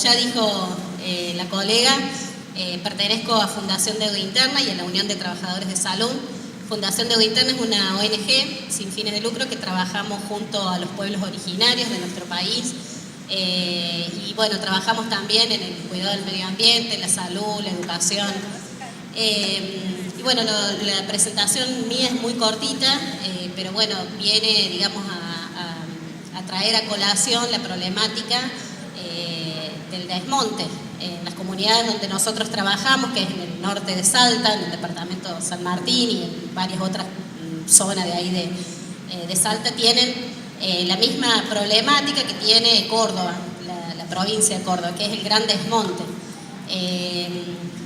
ya dijo la colega, pertenezco a Fundación Deuda Interna y a la Unión de Trabajadores de Salud. Fundación Deuda Interna es una ONG sin fines de lucro que trabajamos junto a los pueblos originarios de nuestro país. Y bueno, trabajamos también en el cuidado del medio ambiente, la salud, la educación. Y bueno, la presentación mía es muy cortita, pero bueno, viene, digamos, a traer a colación la problemática del desmonte. En las comunidades donde nosotros trabajamos, que es en el norte de Salta, en el departamento de San Martín y en varias otras zonas de ahí de Salta, tienen la misma problemática que tiene Córdoba, la provincia de Córdoba, que es el gran desmonte.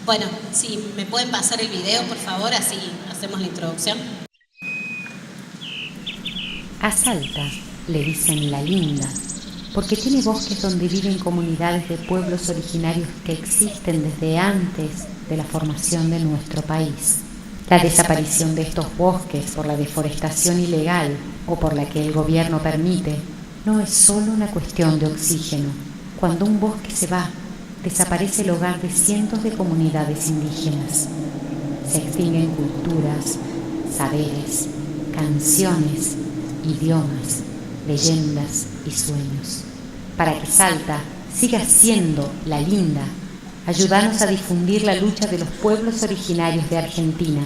Bueno, si me pueden pasar el video, por favor, así hacemos la introducción. A Salta le dicen la linda, porque tiene bosques donde viven comunidades de pueblos originarios que existen desde antes de la formación de nuestro país. La desaparición de estos bosques por la deforestación ilegal o por la que el gobierno permite no es solo una cuestión de oxígeno. Cuando un bosque se va, desaparece el hogar de cientos de comunidades indígenas. Se extinguen culturas, saberes, canciones, idiomas, leyendas y sueños. Para que Salta siga siendo la linda, ayúdanos a difundir la lucha de los pueblos originarios de Argentina.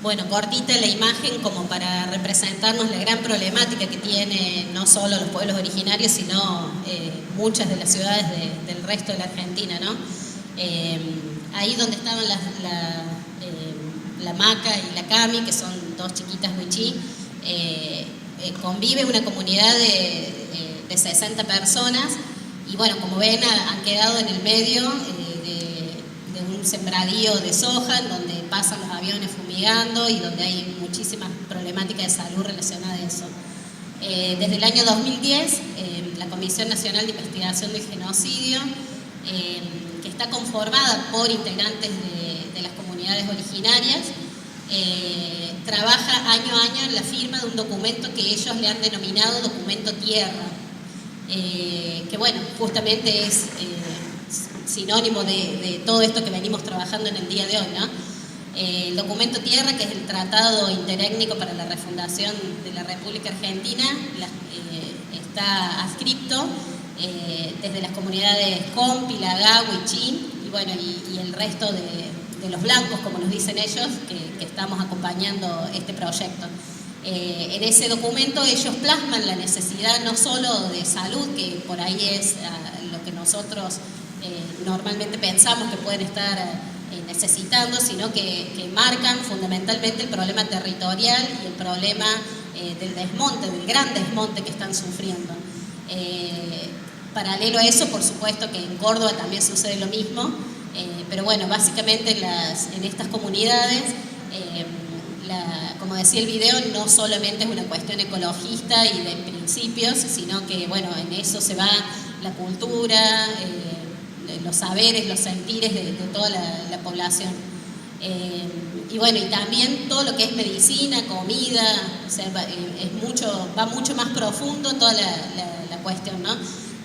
Bueno, cortita la imagen como para representarnos la gran problemática que tiene no solo los pueblos originarios, sino muchas de las ciudades del resto de la Argentina, ¿no? Ahí donde estaban la Maca y la Cami, que son dos chiquitas wichí, convive una comunidad de 60 personas y bueno, como ven, han quedado en el medio de un sembradío de soja, en donde pasan los aviones fumigando y donde hay muchísimas problemáticas de salud relacionadas a eso. Desde el año 2010, la Comisión Nacional de Investigación del Genocidio, que está conformada por integrantes de las comunidades originarias, trabaja año a año en la firma de un documento que ellos le han denominado Documento Tierra, que bueno, justamente es sinónimo de todo esto que venimos trabajando en el día de hoy, ¿no? El Documento Tierra, que es el Tratado Interétnico para la Refundación de la República Argentina, está adscripto desde las comunidades Compi, Lagá, Wichí y bueno, y el resto de los blancos, como nos dicen ellos, que estamos acompañando este proyecto. En ese documento ellos plasman la necesidad no solo de salud, que por ahí es lo que nosotros normalmente pensamos que pueden estar necesitando, sino que marcan fundamentalmente el problema territorial y el problema del desmonte, del gran desmonte que están sufriendo. Paralelo a eso, por supuesto que en Córdoba también sucede lo mismo, pero bueno, básicamente en estas comunidades, como decía el video, no solamente es una cuestión ecologista y de principios, sino que bueno, en eso se va la cultura, los saberes, los sentires de toda la población. Y bueno, y también todo lo que es medicina, comida, o sea, va mucho más profundo toda la cuestión, ¿no?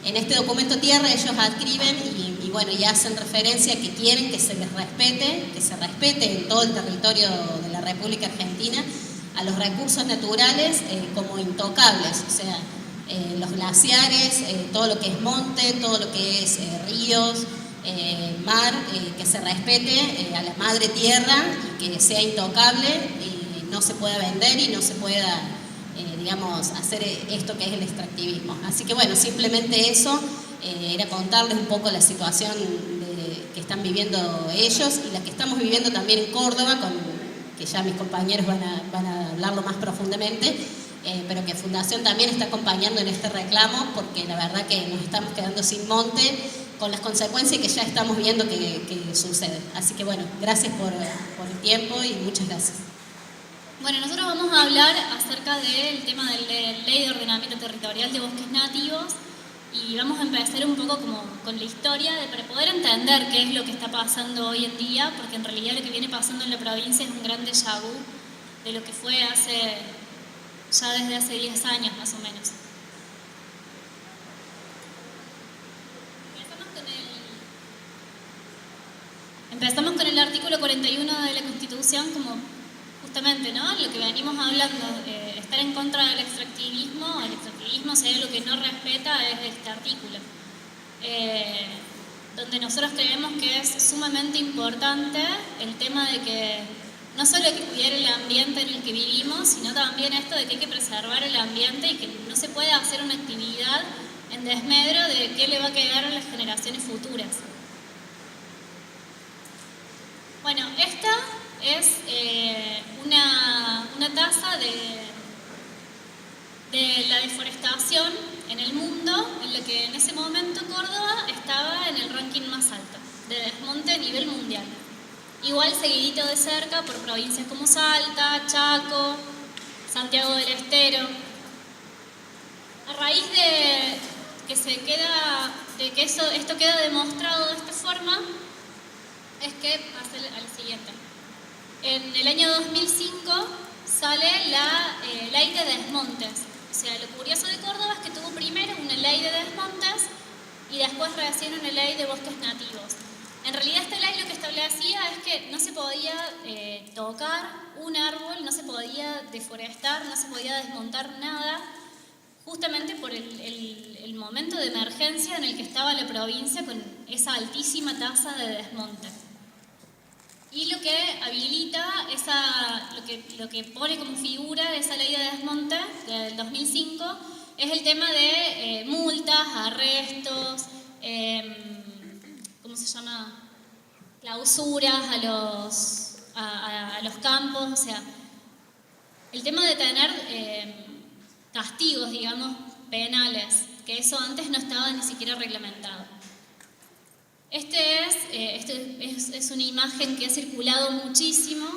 En este documento Tierra ellos adscriben y bueno, y hacen referencia a que quieren que se les respete, que se respete en todo el territorio de la República Argentina a los recursos naturales como intocables, o sea, los glaciares, todo lo que es monte, todo lo que es ríos, mar, que se respete a la madre tierra y que sea intocable y no se pueda vender y no se pueda, digamos, hacer esto que es el extractivismo. Así que bueno, simplemente eso, era contarles un poco la situación que están viviendo ellos y la que estamos viviendo también en Córdoba, que ya mis compañeros van a hablarlo más profundamente. Pero que Fundación también está acompañando en este reclamo porque la verdad que nos estamos quedando sin monte con las consecuencias que ya estamos viendo que suceden. Así que bueno, gracias por el tiempo y muchas gracias. Bueno, nosotros vamos a hablar acerca del tema de la Ley de Ordenamiento Territorial de Bosques Nativos y vamos a empezar un poco como con la historia para poder entender qué es lo que está pasando hoy en día, porque en realidad lo que viene pasando en la provincia es un gran déjà vu de lo que fue hace ya desde hace 10 años más o menos. Empezamos con el artículo 41 de la Constitución como justamente, ¿no?, lo que venimos hablando, estar en contra del extractivismo. El extractivismo, si hay algo que no respeta, es este artículo, donde nosotros creemos que es sumamente importante el tema de que no solo hay que cuidar el ambiente en el que vivimos, sino también esto de que hay que preservar el ambiente y que no se puede hacer una actividad en desmedro de qué le va a quedar a las generaciones futuras. Bueno, esta es una tasa de la deforestación en el mundo, en la que en ese momento Córdoba estaba en el ranking más alto de desmonte a nivel mundial. Igual seguidito de cerca por provincias como Salta, Chaco, Santiago del Estero. A raíz de que esto queda demostrado de esta forma, es que pasa al siguiente. En el año 2005 sale la ley de desmontes. O sea, lo curioso de Córdoba es que tuvo primero una ley de desmontes y después recién una ley de bosques nativos. En realidad esta ley lo que establecía es que no se podía tocar un árbol, no se podía deforestar, no se podía desmontar nada, justamente por el momento de emergencia en el que estaba la provincia con esa altísima tasa de desmonte. Y lo que habilita, lo que pone como figura esa ley de desmonte del 2005 es el tema de multas, arrestos, ¿cómo se llama?, clausuras a los campos. O sea, el tema de tener castigos, digamos, penales, que eso antes no estaba ni siquiera reglamentado. Es una imagen que ha circulado muchísimo,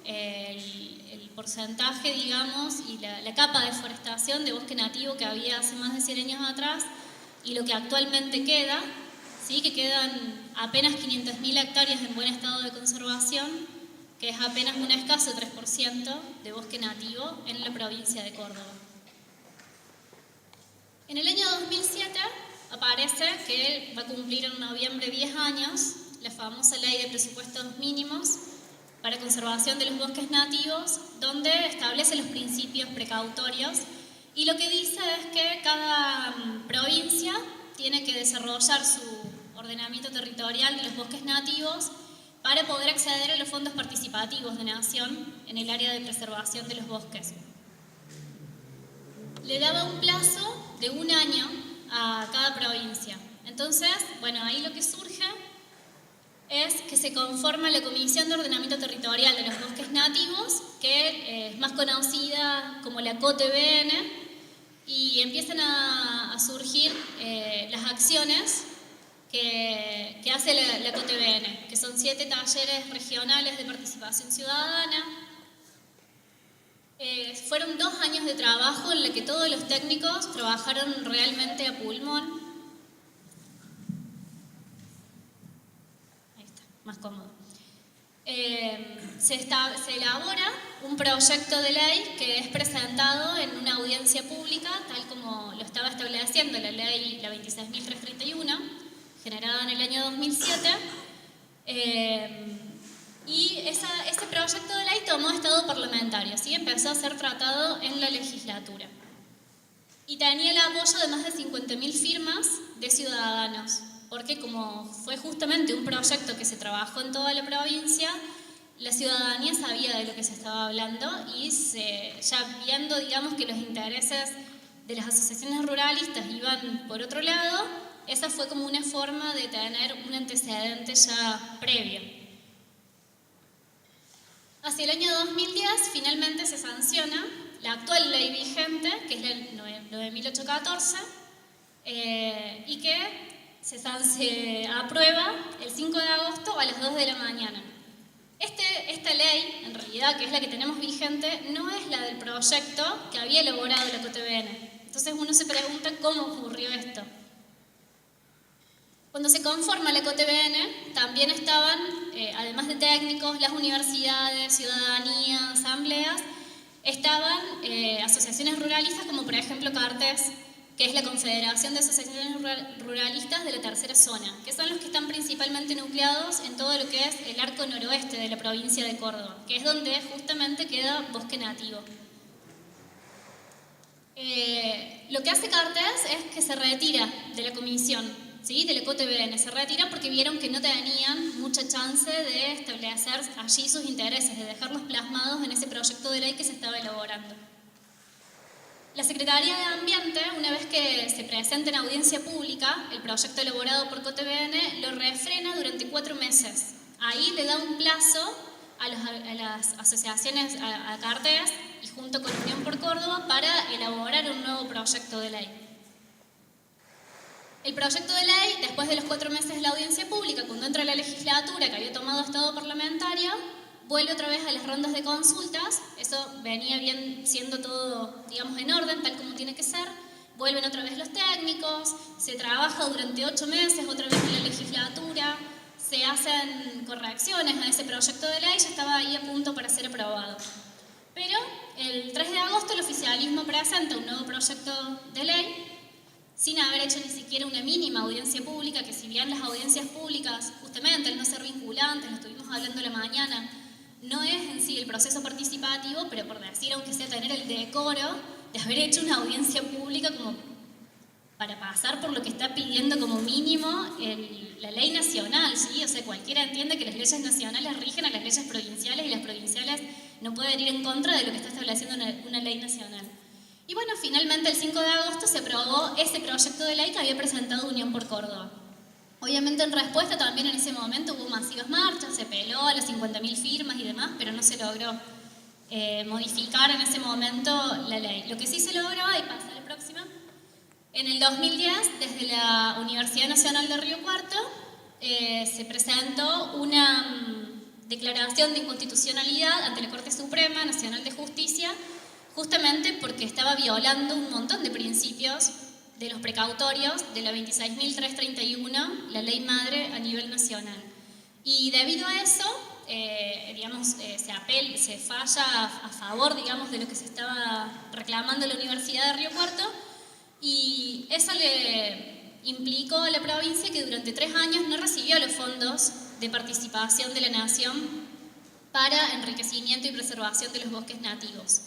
el porcentaje, digamos, y la capa de deforestación de bosque nativo que había hace más de 100 años atrás y lo que actualmente queda, ¿sí?, que quedan apenas 500.000 hectáreas en buen estado de conservación, que es apenas un escaso 3% de bosque nativo en la provincia de Córdoba. En el año 2007 aparece que va a cumplir en noviembre 10 años la famosa Ley de Presupuestos Mínimos para Conservación de los Bosques Nativos, donde establece los principios precautorios y lo que dice es que cada provincia tiene que desarrollar su ordenamiento territorial de los bosques nativos para poder acceder a los fondos participativos de nación en el área de preservación de los bosques. Le daba un plazo de 1 año a cada provincia. Entonces, bueno, ahí lo que surge es que se conforma la Comisión de Ordenamiento Territorial de los Bosques Nativos, que es más conocida como la COTBN, y empiezan a surgir las acciones que hace la COTBN, que son 7 talleres regionales de participación ciudadana. Fueron 2 años de trabajo en los que todos los técnicos trabajaron realmente a pulmón. Ahí está, más cómodo. Se elabora un proyecto de ley que es presentado en una audiencia pública, tal como lo estaba estableciendo la ley, la 26.331, generada en el año 2007. Y ese proyecto de ley tomó estado parlamentario, ¿sí? Empezó a ser tratado en la legislatura. Y tenía el apoyo de más de 50.000 firmas de ciudadanos, porque como fue justamente un proyecto que se trabajó en toda la provincia, la ciudadanía sabía de lo que se estaba hablando y ya viendo, digamos, que los intereses de las asociaciones ruralistas iban por otro lado, esa fue como una forma de tener un antecedente ya previo. Hacia el año 2010 finalmente se sanciona la actual ley vigente, que es la 9.814, y que se aprueba el 5 de agosto a las 2 de la mañana. Esta ley, en realidad, que es la que tenemos vigente, no es la del proyecto que había elaborado la COTBN. Entonces uno se pregunta cómo ocurrió esto. Cuando se conforma la COTBN, también estaban, además de técnicos, las universidades, ciudadanía, asambleas, estaban asociaciones ruralistas como por ejemplo Cartes, que es la Confederación de Asociaciones Ruralistas de la Tercera Zona, que son los que están principalmente nucleados en todo lo que es el arco noroeste de la provincia de Córdoba, que es donde justamente queda bosque nativo. Lo que hace Cartes es que se retira de la comisión, ¿sí? De la COTBN, se retira porque vieron que no tenían mucha chance de establecer allí sus intereses, de dejarlos plasmados en ese proyecto de ley que se estaba elaborando. La Secretaría de Ambiente, una vez que se presenta en audiencia pública, el proyecto elaborado por COTBN lo refrena durante 4 meses. Ahí le da un plazo a las asociaciones, a Cartes y junto con Unión por Córdoba para elaborar un nuevo proyecto de ley. El proyecto de ley, después de los 4 meses de la audiencia pública, cuando entra la legislatura que había tomado estado parlamentario, vuelve otra vez a las rondas de consultas. Eso venía bien siendo todo, digamos, en orden, tal como tiene que ser. Vuelven otra vez los técnicos, se trabaja durante 8 meses otra vez en la legislatura, se hacen correcciones a ese proyecto de ley, ya estaba ahí a punto para ser aprobado. Pero el 3 de agosto el oficialismo presenta un nuevo proyecto de ley sin haber hecho ni siquiera una mínima audiencia pública, que si bien las audiencias públicas, justamente al no ser vinculantes, lo estuvimos hablando la mañana, no es en sí el proceso participativo, pero por decir, aunque sea tener el decoro de haber hecho una audiencia pública como para pasar por lo que está pidiendo como mínimo la ley nacional, ¿sí? O sea, cualquiera entiende que las leyes nacionales rigen a las leyes provinciales y las provinciales no pueden ir en contra de lo que está estableciendo una ley nacional. Y bueno, finalmente el 5 de agosto se aprobó ese proyecto de ley que había presentado Unión por Córdoba. Obviamente en respuesta también en ese momento hubo masivas marchas, se peló a las 50.000 firmas y demás, pero no se logró modificar en ese momento la ley. Lo que sí se logró, y pasa a la próxima, en el 2010, desde la Universidad Nacional de Río Cuarto, se presentó una declaración de inconstitucionalidad ante la Corte Suprema Nacional de Justicia, justamente porque estaba violando un montón de principios de los precautorios de la 26.331, la ley madre a nivel nacional. Y debido a eso, se falla a favor, digamos, de lo que se estaba reclamando la Universidad de Río Cuarto, y eso le implicó a la provincia que durante 3 años no recibió los fondos de participación de la nación para enriquecimiento y preservación de los bosques nativos.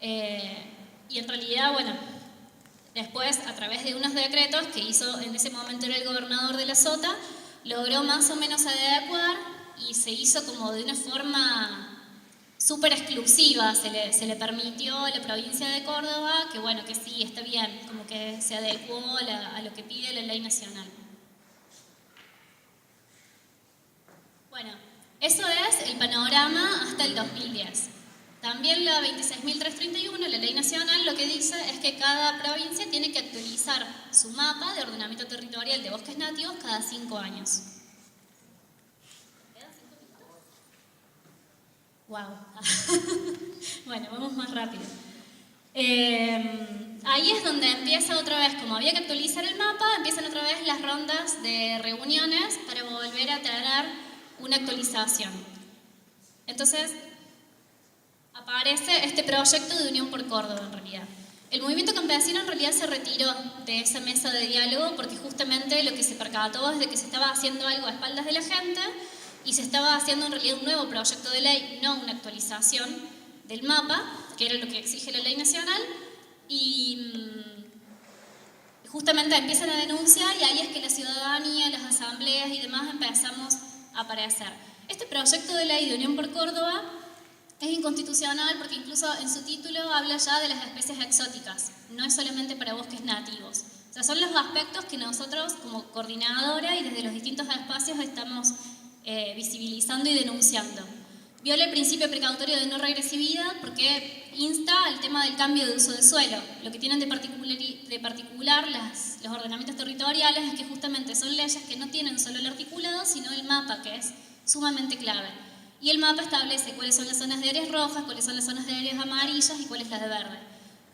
Y en realidad, bueno, después, a través de unos decretos que hizo, en ese momento era el gobernador de la Sota, logró más o menos adecuar y se hizo como de una forma súper exclusiva, se le permitió a la provincia de Córdoba que bueno, que sí, está bien, como que se adecuó a lo que pide la ley nacional. Bueno, eso es el panorama hasta el 2010. También la 26.331, la ley nacional, lo que dice es que cada provincia tiene que actualizar su mapa de ordenamiento territorial de bosques nativos cada 5 años. Wow. Bueno, vamos más rápido. Ahí es donde empieza otra vez, como había que actualizar el mapa, empiezan otra vez las rondas de reuniones para volver a tener una actualización. Entonces, aparece este proyecto de Unión por Córdoba en realidad. El movimiento campesino en realidad se retiró de esa mesa de diálogo porque justamente lo que se percató es de que se estaba haciendo algo a espaldas de la gente y se estaba haciendo en realidad un nuevo proyecto de ley, no una actualización del mapa, que era lo que exige la ley nacional, y justamente empiezan a denunciar y ahí es que la ciudadanía, las asambleas y demás empezamos a aparecer. Este proyecto de ley de Unión por Córdoba es inconstitucional porque incluso en su título habla ya de las especies exóticas, no es solamente para bosques nativos. O sea, son los aspectos que nosotros como coordinadora y desde los distintos espacios estamos visibilizando y denunciando. Viola el principio precautorio de no regresividad porque insta al tema del cambio de uso de suelo. Lo que tienen de particular los ordenamientos territoriales es que justamente son leyes que no tienen solo el articulado, sino el mapa, que es sumamente clave. Y el mapa establece cuáles son las zonas de áreas rojas, cuáles son las zonas de áreas amarillas y cuáles las de verde.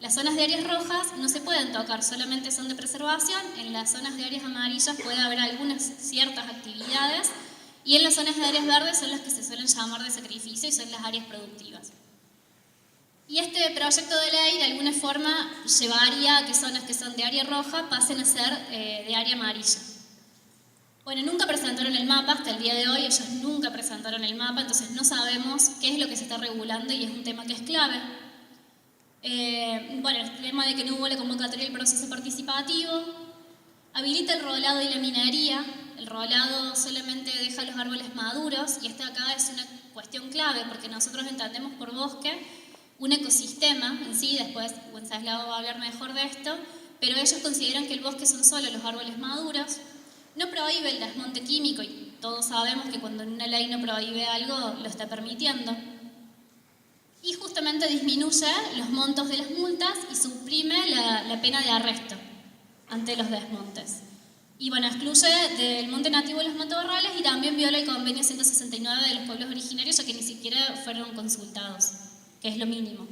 Las zonas de áreas rojas no se pueden tocar, solamente son de preservación. En las zonas de áreas amarillas puede haber algunas ciertas actividades y en las zonas de áreas verdes son las que se suelen llamar de sacrificio y son las áreas productivas. Y este proyecto de ley de alguna forma llevaría a que zonas que son de área roja pasen a ser de área amarilla. Bueno, nunca presentaron el mapa, hasta el día de hoy ellos nunca presentaron el mapa, entonces no sabemos qué es lo que se está regulando y es un tema que es clave. Bueno, el tema de que no hubo la convocatoria del proceso participativo, habilita el rolado y la minería. El rolado solamente deja los árboles maduros y esta acá es una cuestión clave porque nosotros entendemos por bosque un ecosistema en sí, después Wenceslao va a hablar mejor de esto, pero ellos consideran que el bosque son solo los árboles maduros. No prohíbe el desmonte químico y todos sabemos que cuando una ley no prohíbe algo lo está permitiendo. Y justamente disminuye los montos de las multas y suprime la pena de arresto ante los desmontes. Y bueno, excluye del monte nativo los matorrales y también viola el convenio 169 de los pueblos originarios, ya que ni siquiera fueron consultados, que es lo mínimo.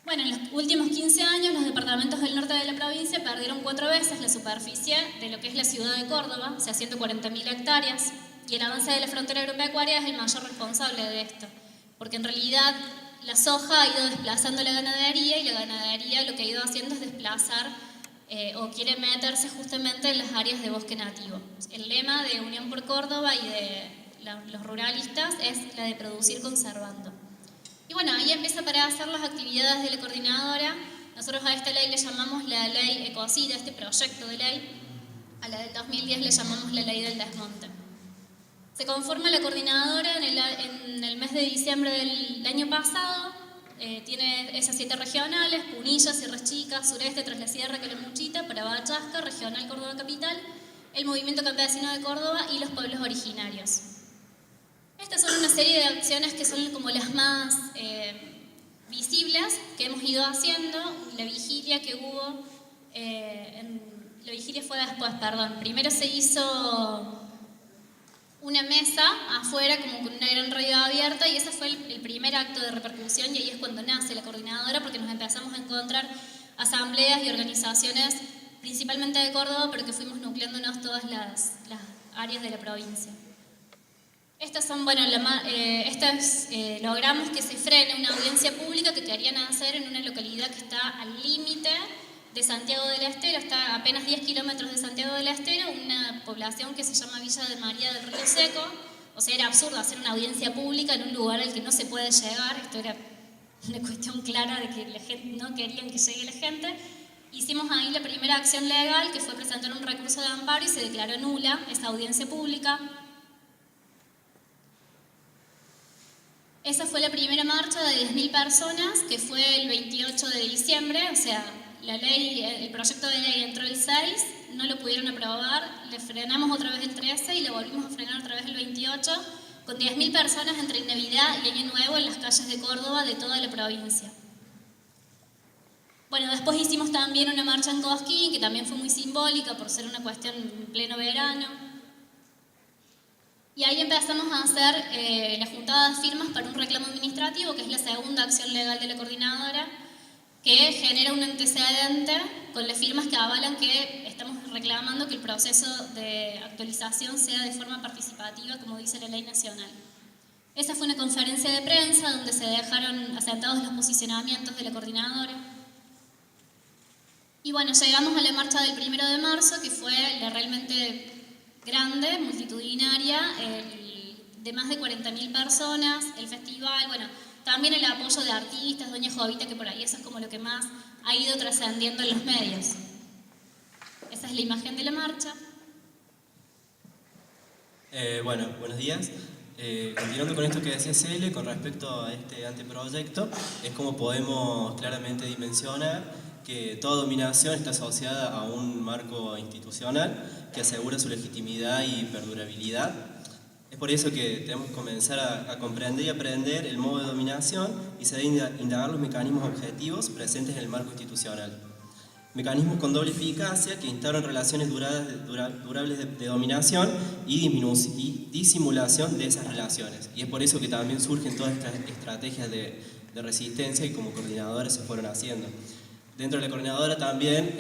Bueno, en los últimos 15 años los departamentos del norte de la provincia perdieron 4 veces la superficie de lo que es la ciudad de Córdoba, o sea, 140.000 hectáreas, y el avance de la frontera agropecuaria es el mayor responsable de esto, porque en realidad la soja ha ido desplazando la ganadería y la ganadería lo que ha ido haciendo es desplazar o quiere meterse justamente en las áreas de bosque nativo. El lema de Unión por Córdoba y de los ruralistas es la de producir conservando. Y bueno, ahí empieza para hacer las actividades de la coordinadora. Nosotros a esta ley le llamamos la ley Ecocida, este proyecto de ley. A la del 2010 le llamamos la ley del desmonte. Se conforma la coordinadora en el mes de diciembre del año pasado. Tiene esas 7 regionales: Punilla, Sierras Chicas, Sureste, Tras la Sierra, Calamuchita, Parabá, Chasca, Regional Córdoba Capital, el Movimiento Campesino de Córdoba y los pueblos originarios. Estas son una serie de acciones que son como las más visibles que hemos ido haciendo. La vigilia que hubo, la vigilia fue después, perdón. Primero se hizo una mesa afuera como con una gran radio abierta y ese fue el primer acto de repercusión y ahí es cuando nace la coordinadora porque nos empezamos a encontrar asambleas y organizaciones principalmente de Córdoba, pero que fuimos nucleándonos todas las áreas de la provincia. Estas son, bueno, logramos que se frene una audiencia pública que querían hacer en una localidad que está al límite de Santiago del Estero, está a apenas 10 kilómetros de Santiago del Estero, una población que se llama Villa de María del Río Seco. O sea, era absurdo hacer una audiencia pública en un lugar al que no se puede llegar. Esto era una cuestión clara de que la gente no querían que llegue la gente. Hicimos ahí la primera acción legal, que fue presentar un recurso de amparo y se declaró nula esa audiencia pública. Esa fue la primera marcha de 10.000 personas, que fue el 28 de diciembre, o sea, la ley, el proyecto de ley entró el 6, no lo pudieron aprobar, le frenamos otra vez el 13 y lo volvimos a frenar otra vez el 28, con 10.000 personas entre Navidad y Año Nuevo en las calles de Córdoba de toda la provincia. Bueno, después hicimos también una marcha en Cosquín, que también fue muy simbólica por ser una cuestión en pleno verano. Y ahí empezamos a hacer la juntada de firmas para un reclamo administrativo, que es la segunda acción legal de la coordinadora, que genera un antecedente con las firmas que avalan que estamos reclamando que el proceso de actualización sea de forma participativa, como dice la ley nacional. Esa fue una conferencia de prensa donde se dejaron asentados los posicionamientos de la coordinadora. Y bueno, llegamos a la marcha del 1 de marzo, que fue la realmente grande, multitudinaria, de más de 40.000 personas, el festival, bueno, también el apoyo de artistas, Doña Jovita, que por ahí eso es como lo que más ha ido trascendiendo en los medios. Esa es la imagen de la marcha. Bueno, buenos días. Continuando con esto que decía Cele, con respecto a este anteproyecto, es como podemos claramente dimensionar que toda dominación está asociada a un marco institucional que asegura su legitimidad y perdurabilidad. Es por eso que tenemos que comenzar a comprender y aprender el modo de dominación y se deben indagar los mecanismos objetivos presentes en el marco institucional. Mecanismos con doble eficacia que instauran relaciones durables de dominación y disimulación de esas relaciones. Y es por eso que también surgen todas estas estrategias de resistencia y como coordinadores se fueron haciendo. Dentro de la coordinadora también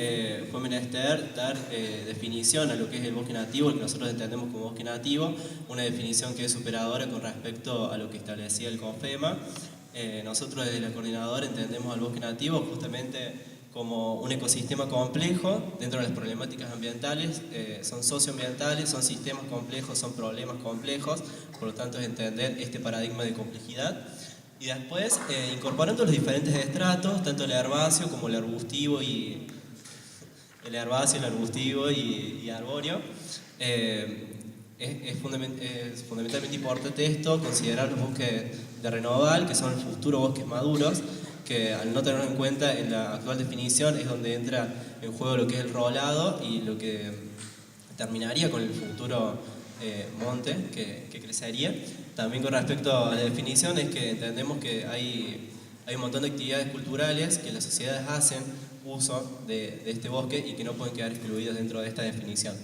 fue menester dar definición a lo que es el bosque nativo, lo que nosotros entendemos como bosque nativo, una definición que es superadora con respecto a lo que establecía el CONFEMA, Nosotros desde la coordinadora entendemos al bosque nativo justamente como un ecosistema complejo dentro de las problemáticas ambientales, son socioambientales, son sistemas complejos, son problemas complejos, por lo tanto es entender este paradigma de complejidad. Y después, incorporando los diferentes estratos, tanto el herbáceo como el arbustivo y arbóreo, es fundamentalmente importante esto, considerar los bosques de renoval, que son futuros bosques maduros, que al no tenerlo en cuenta en la actual definición es donde entra en juego lo que es el rolado y lo que terminaría con el futuro monte que crecería. También con respecto a la definición es que entendemos que hay un montón de actividades culturales que las sociedades hacen uso de este bosque y que no pueden quedar excluidas dentro de esta definición.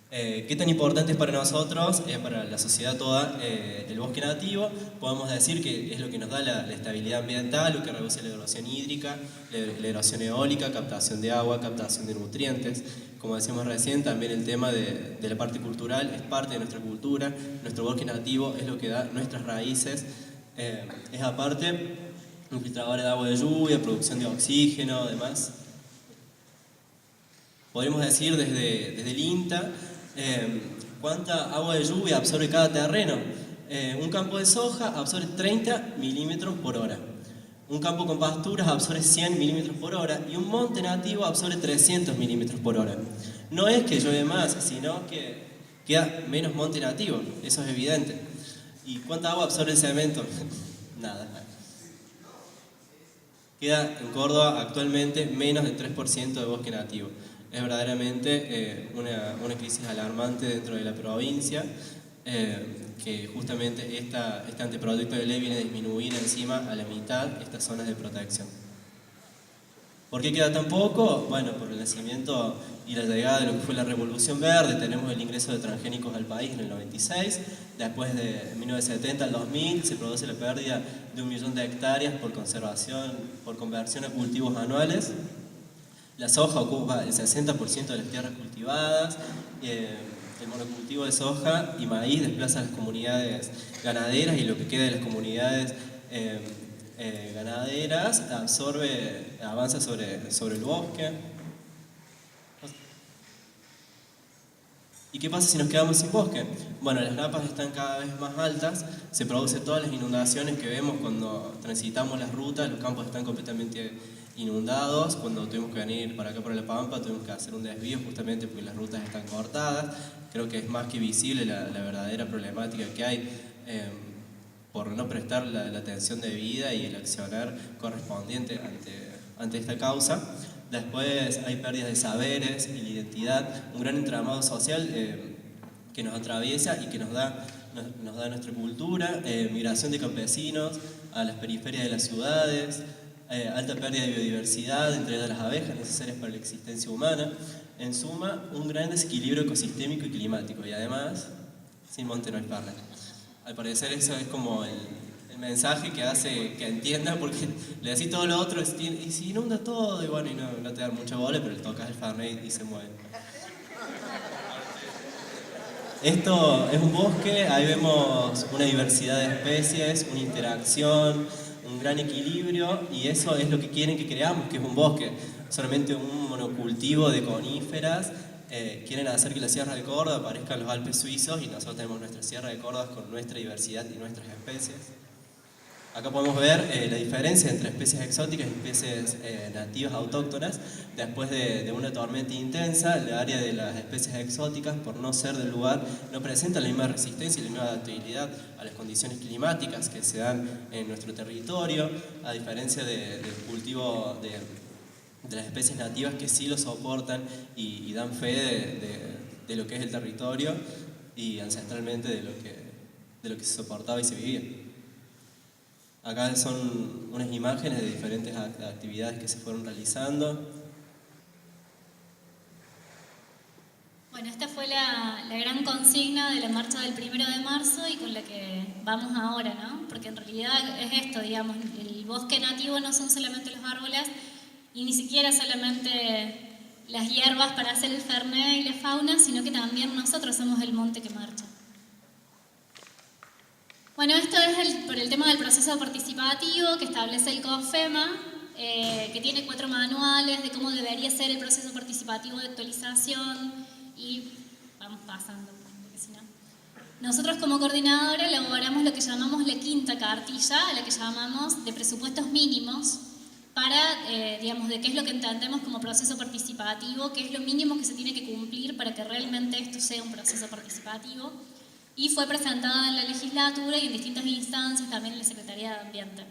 ¿Qué tan importante es para nosotros, para la sociedad toda, el bosque nativo? Podemos decir que es lo que nos da la estabilidad ambiental, lo que reduce la erosión hídrica, la erosión eólica, captación de agua, captación de nutrientes. Como decíamos recién, también el tema de la parte cultural es parte de nuestra cultura. Nuestro bosque nativo es lo que da nuestras raíces. Es aparte un filtrador de agua de lluvia, producción de oxígeno, además. Podríamos decir desde el INTA cuánta agua de lluvia absorbe cada terreno. Un campo de soja absorbe 30 milímetros por hora. Un campo con pasturas absorbe 100 milímetros por hora y un monte nativo absorbe 300 milímetros por hora. No es que llueve más, sino que queda menos monte nativo, eso es evidente. ¿Y cuánta agua absorbe el cemento? Nada. Queda en Córdoba actualmente menos del 3% de bosque nativo. Es verdaderamente una crisis alarmante dentro de la provincia, que justamente este anteproyecto de ley viene a disminuir encima a la mitad estas zonas de protección. ¿Por qué queda tan poco? Bueno, por el nacimiento y la llegada de lo que fue la Revolución Verde. Tenemos el ingreso de transgénicos al país en el 96, después de 1970 al 2000 se produce la pérdida de 1 millón de hectáreas por conversión a cultivos anuales. La soja ocupa el 60% de las tierras cultivadas, el monocultivo de soja y maíz desplaza a las comunidades ganaderas y lo que queda de las comunidades ganaderas avanza sobre el bosque. ¿Y qué pasa si nos quedamos sin bosque? Bueno, las napas están cada vez más altas, se producen todas las inundaciones que vemos cuando transitamos las rutas, los campos están completamente inundados. Cuando tuvimos que venir para acá, por La Pampa, tuvimos que hacer un desvío justamente porque las rutas están cortadas. Creo que es más que visible la verdadera problemática que hay por no prestar la atención debida y el accionar correspondiente ante esta causa. Después hay pérdidas de saberes y la identidad, un gran entramado social que nos atraviesa y que nos da nuestra cultura, migración de campesinos a las periferias de las ciudades, alta pérdida de biodiversidad, entre ellas las abejas necesarias para la existencia humana. En suma, un gran desequilibrio ecosistémico y climático, y además, sin monte no hay parla. Al parecer eso es como el mensaje que hace que entienda, porque le decís todo lo otro y se inunda todo, y bueno, y no te dan mucha bola, pero le tocas el Fernet y se mueve. Esto es un bosque, ahí vemos una diversidad de especies, una interacción, un gran equilibrio, y eso es lo que quieren que creamos, que es un bosque, solamente un monocultivo de coníferas. Quieren hacer que la Sierra de Córdoba parezcan los Alpes suizos, y nosotros tenemos nuestra Sierra de Córdoba con nuestra diversidad y nuestras especies. Acá podemos ver la diferencia entre especies exóticas y especies nativas autóctonas. Después de una tormenta intensa, el área de las especies exóticas, por no ser del lugar, no presenta la misma resistencia y la misma adaptabilidad a las condiciones climáticas que se dan en nuestro territorio, a diferencia del cultivo de las especies nativas, que sí lo soportan y dan fe de lo que es el territorio y ancestralmente de lo que se soportaba y se vivía. Acá son unas imágenes de diferentes actividades que se fueron realizando. Bueno, esta fue la gran consigna de la marcha del 1 de marzo y con la que vamos ahora, ¿no? Porque en realidad es esto, digamos, el bosque nativo no son solamente los árboles y ni siquiera solamente las hierbas para hacer el fernet y la fauna, sino que también nosotros somos el monte que marcha. Bueno, esto es por el tema del proceso participativo que establece el COFEMA, que tiene 4 manuales de cómo debería ser el proceso participativo de actualización y vamos pasando, porque si no. Nosotros como coordinadora elaboramos lo que llamamos la 5ª cartilla, la que llamamos de presupuestos mínimos, para, digamos, de qué es lo que entendemos como proceso participativo, qué es lo mínimo que se tiene que cumplir para que realmente esto sea un proceso participativo. Y fue presentada en la legislatura y en distintas instancias, también en la Secretaría de Ambiente.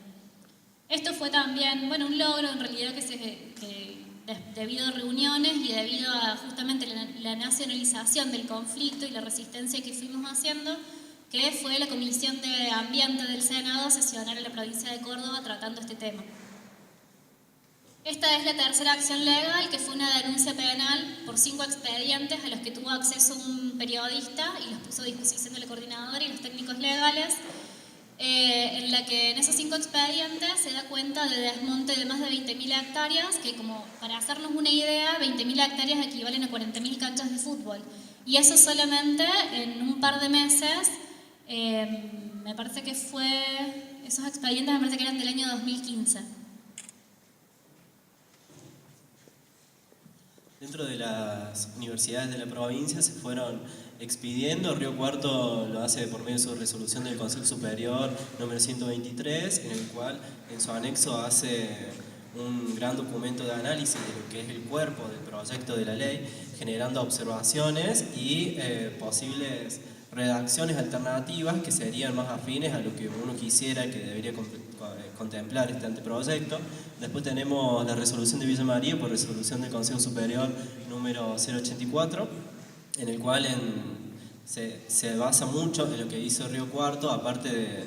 Esto fue también, bueno, un logro en realidad debido a reuniones y debido a justamente la nacionalización del conflicto y la resistencia que fuimos haciendo, que fue la Comisión de Ambiente del Senado sesionar en la provincia de Córdoba tratando este tema. Esta es la tercera acción legal, que fue una denuncia penal por 5 expedientes a los que tuvo acceso un periodista y los puso a disposición de la coordinadora y los técnicos legales, en la que en esos 5 expedientes se da cuenta de desmonte de más de 20.000 hectáreas, que como para hacernos una idea, 20.000 hectáreas equivalen a 40.000 canchas de fútbol. Y eso solamente en un par de meses, me parece que esos expedientes me parece que eran del año 2015. Dentro de las universidades de la provincia se fueron expidiendo. Río Cuarto lo hace por medio de su resolución del Consejo Superior número 123, en el cual en su anexo hace un gran documento de análisis de lo que es el cuerpo del proyecto de la ley, generando observaciones y posibles redacciones alternativas que serían más afines a lo que uno quisiera que debería contemplar este anteproyecto. Después tenemos la resolución de Villa María por resolución del Consejo Superior número 084, en el cual se basa mucho en lo que hizo Río Cuarto, aparte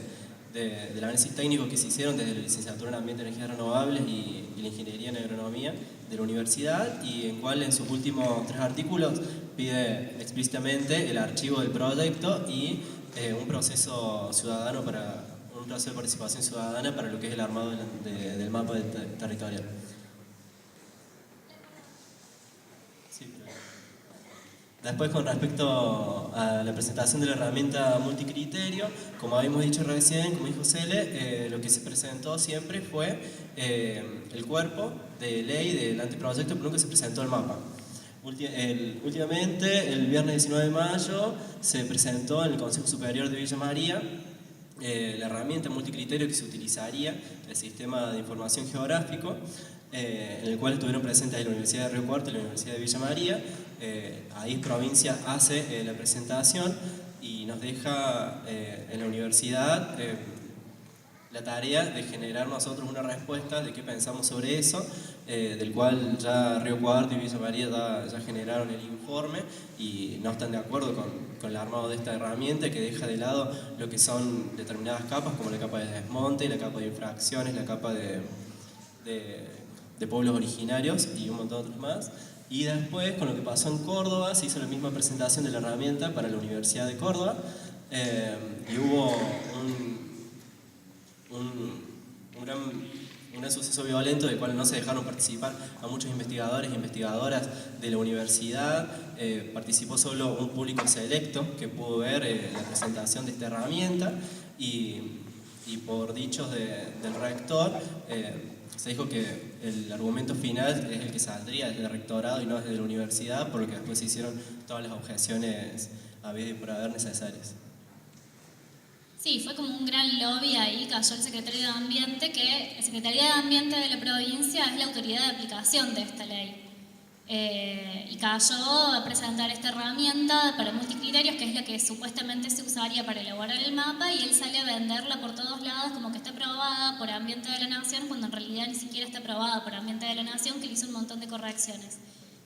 del análisis técnico que se hicieron desde la licenciatura en Ambiente y Energías Renovables y la Ingeniería en Agronomía de la universidad, y en cual en sus últimos 3 artículos pide explícitamente el archivo del proyecto y un proceso ciudadano un proceso de participación ciudadana para lo que es el armado del mapa territorial. Sí, después, con respecto a la presentación de la herramienta multicriterio, como habíamos dicho recién, como dijo Cele, lo que se presentó siempre fue el cuerpo de ley del anteproyecto, pero nunca se presentó el mapa. Últimamente, el viernes 19 de mayo, se presentó en el Consejo Superior de Villa María la herramienta multicriterio que se utilizaría, el sistema de información geográfico, en el cual estuvieron presentes la Universidad de Río Cuarto y la Universidad de Villa María. Ahí provincia hace la presentación y nos deja en la universidad la tarea de generar nosotros una respuesta de qué pensamos sobre eso, del cual ya Río Cuarto y Villa María ya generaron el informe y no están de acuerdo con el armado de esta herramienta, que deja de lado lo que son determinadas capas, como la capa de desmonte, la capa de infracciones, la capa de pueblos originarios y un montón de otros más. Y después, con lo que pasó en Córdoba, se hizo la misma presentación de la herramienta para la Universidad de Córdoba, y hubo un suceso violento del cual no se dejaron participar a muchos investigadores e investigadoras de la universidad. Participó solo un público selecto que pudo ver la presentación de esta herramienta y por dichos del rector se dijo que el argumento final es el que saldría desde el rectorado y no desde la universidad, por lo que después se hicieron todas las objeciones habidas y por haber necesarias. Sí, fue como un gran lobby ahí, cayó el Secretario de Ambiente, que la Secretaría de Ambiente de la provincia es la autoridad de aplicación de esta ley. Y cayó a presentar esta herramienta para multicriterios, que es la que supuestamente se usaría para elaborar el mapa, y él sale a venderla por todos lados como que está aprobada por Ambiente de la Nación, cuando en realidad ni siquiera está aprobada por Ambiente de la Nación, que le hizo un montón de correcciones.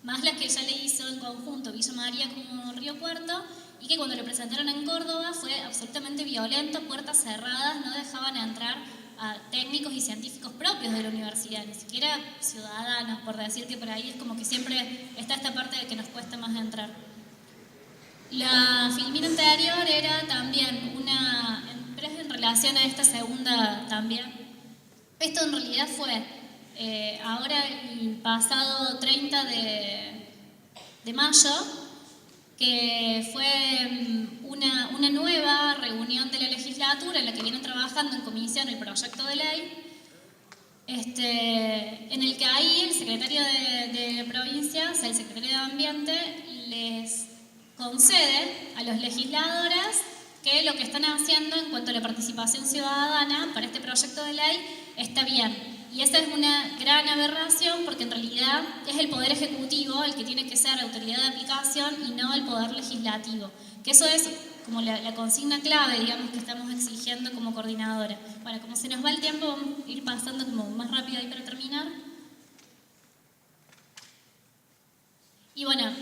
Más las que ya le hizo en conjunto Villa María como Río Cuarto, y que cuando lo presentaron en Córdoba fue absolutamente violento, puertas cerradas, no dejaban entrar a técnicos y científicos propios de la universidad, ni siquiera ciudadanos, por decir que por ahí es como que siempre está esta parte de que nos cuesta más entrar. La filmina anterior era también pero es en relación a esta segunda también. Esto en realidad fue ahora el pasado 30 de mayo. que fue una nueva reunión de la legislatura en la que vienen trabajando en comisión el proyecto de ley, en el que ahí el secretario de provincia, o sea, el secretario de Ambiente, les concede a los legisladores que lo que están haciendo en cuanto a la participación ciudadana para este proyecto de ley está bien. Y esa es una gran aberración porque en realidad es el Poder Ejecutivo el que tiene que ser autoridad de aplicación y no el Poder Legislativo. Que eso es como la consigna clave, digamos, que estamos exigiendo como coordinadora. Bueno, como se nos va el tiempo, vamos a ir pasando como más rápido ahí para terminar. Y bueno,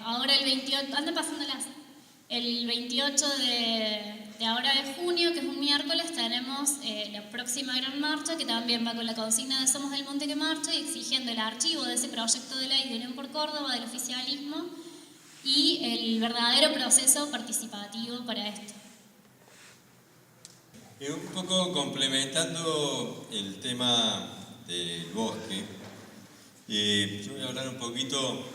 ahora el 28, anda pasándolas. El 28 de ahora de junio, que es un miércoles, tenemos la próxima gran marcha, que también va con la consigna de Somos del Monte que Marcha y exigiendo el archivo de ese proyecto de ley de Unión por Córdoba, del oficialismo, y el verdadero proceso participativo para esto. Un poco complementando el tema del bosque, yo voy a hablar un poquito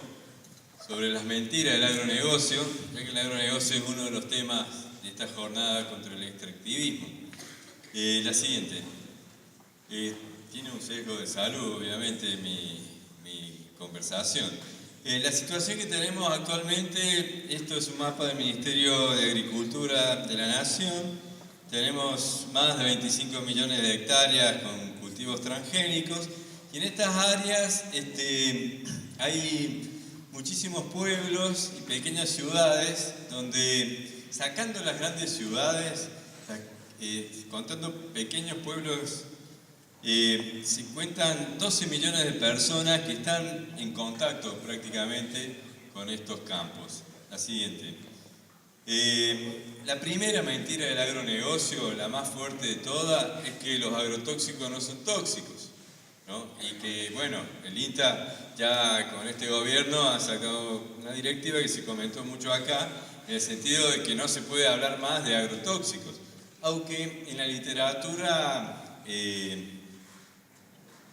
sobre las mentiras del agronegocio, ya que el agronegocio es uno de los temas de esta jornada contra el extractivismo. La siguiente, tiene un sesgo de salud, obviamente, mi conversación. La situación que tenemos actualmente, esto es un mapa del Ministerio de Agricultura de la Nación. Tenemos más de 25 millones de hectáreas con cultivos transgénicos y en estas áreas hay muchísimos pueblos y pequeñas ciudades donde, sacando las grandes ciudades, contando pequeños pueblos, se cuentan 12 millones de personas que están en contacto prácticamente con estos campos. La siguiente. La primera mentira del agronegocio, la más fuerte de todas, es que los agrotóxicos no son tóxicos, ¿no? Y que, bueno, el INTA ya con este gobierno ha sacado una directiva que se comentó mucho acá, en el sentido de que no se puede hablar más de agrotóxicos, aunque en la literatura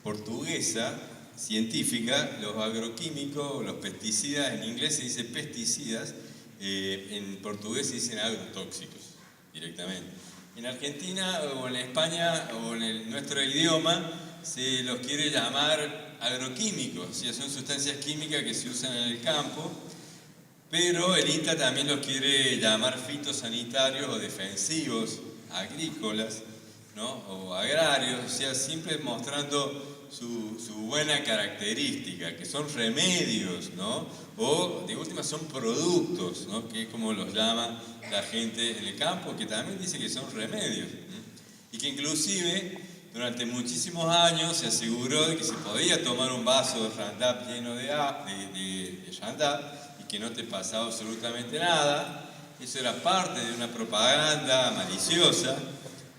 portuguesa, científica, los agroquímicos, los pesticidas, en inglés se dice pesticidas, en portugués se dicen agrotóxicos directamente. En Argentina o en España o en nuestro idioma se los quiere llamar agroquímicos, o sea, son sustancias químicas que se usan en el campo, pero el INTA también los quiere llamar fitosanitarios o defensivos agrícolas, ¿no? O agrarios, o sea, siempre mostrando su buena característica, que son remedios, ¿no? O de última son productos, ¿no? Que es como los llama la gente en el campo, que también dice que son remedios, ¿no? Y que inclusive durante muchísimos años se aseguró de que se podía tomar un vaso de Roundup lleno de Roundup y que no te pasaba absolutamente nada. Eso era parte de una propaganda maliciosa,